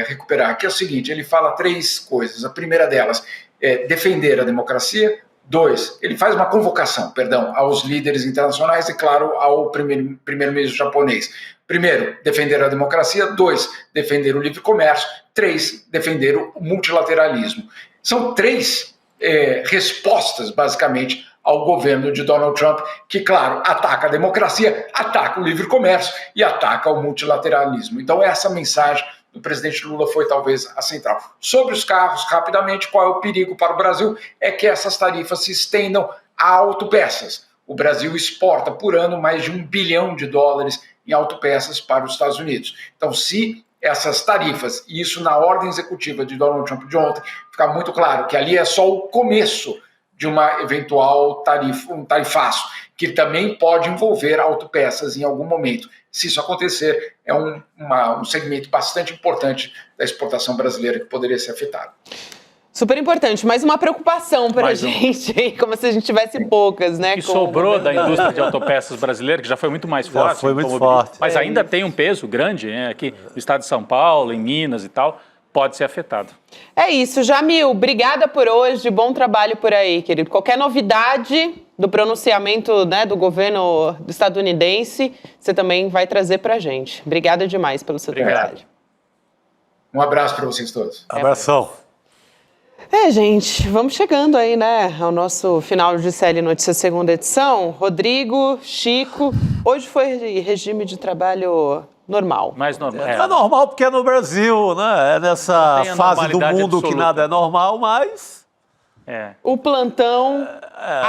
recuperar, que é o seguinte, ele fala 3 coisas. A primeira delas é defender a democracia. 2, ele faz uma convocação, aos líderes internacionais e, claro, ao primeiro-ministro japonês. Primeiro, defender a democracia. 2, defender o livre comércio. 3, defender o multilateralismo. São 3 respostas, basicamente, ao governo de Donald Trump, que, claro, ataca a democracia, ataca o livre comércio e ataca o multilateralismo. Então, essa mensagem do presidente Lula foi talvez a central. Sobre os carros, rapidamente, qual é o perigo para o Brasil? É que essas tarifas se estendam a autopeças. O Brasil exporta por ano mais de $1 bilhão em autopeças para os Estados Unidos. Então, se essas tarifas, e isso na ordem executiva de Donald Trump de ontem, ficar muito claro que ali é só o começo de uma eventual tarifaço, que também pode envolver autopeças em algum momento. Se isso acontecer, é um segmento bastante importante da exportação brasileira que poderia ser afetado. Super importante, mais uma preocupação para a gente, como se a gente tivesse poucas, né? O que sobrou da indústria de autopeças brasileira, que já foi muito mais forte. Já foi muito forte. Mas ainda tem um peso grande, aqui no estado de São Paulo, em Minas e tal, pode ser afetado. É isso, Jamil, obrigada por hoje, bom trabalho por aí, querido. Qualquer novidade do pronunciamento, né, do governo estadunidense, você também vai trazer pra gente. Obrigada demais pelo seu trabalho. Um abraço para vocês todos. Abração. Gente, vamos chegando aí, né, ao nosso final de CL Notícias segunda edição. Rodrigo, Chico, hoje foi regime de trabalho normal. Mais normal. É normal porque é no Brasil, né? É nessa fase do mundo absoluta. Que nada é normal, mas... O plantão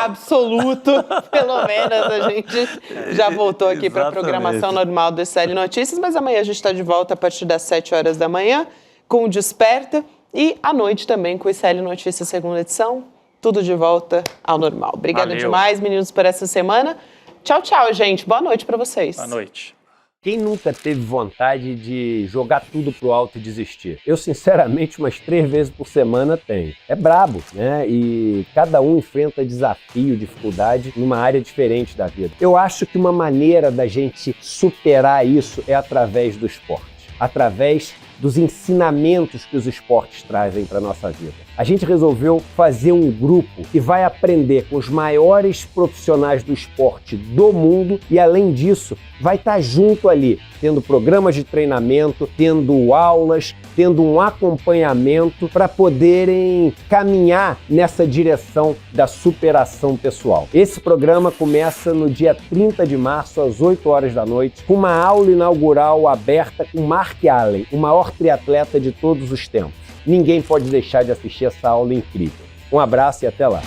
absoluto, pelo menos a gente já voltou aqui para a programação normal do CL Notícias, mas amanhã a gente está de volta a partir das 7 horas da manhã com o Desperta e à noite também com o CL Notícias segunda edição. Tudo de volta ao normal. Obrigada demais, meninos, por essa semana. Tchau, tchau, gente. Boa noite para vocês. Boa noite. Quem nunca teve vontade de jogar tudo pro alto e desistir? Eu, sinceramente, umas 3 vezes por semana tenho. É brabo, né? E cada um enfrenta desafio, dificuldade numa área diferente da vida. Eu acho que uma maneira da gente superar isso é através do esporte. Através dos ensinamentos que os esportes trazem para a nossa vida. A gente resolveu fazer um grupo que vai aprender com os maiores profissionais do esporte do mundo e, além disso, vai estar junto ali, tendo programas de treinamento, tendo aulas, tendo um acompanhamento para poderem caminhar nessa direção da superação pessoal. Esse programa começa no dia 30 de março, às 8 horas da noite, com uma aula inaugural aberta com Mark Allen, o maior triatleta de todos os tempos. Ninguém pode deixar de assistir essa aula incrível. Um abraço e até lá.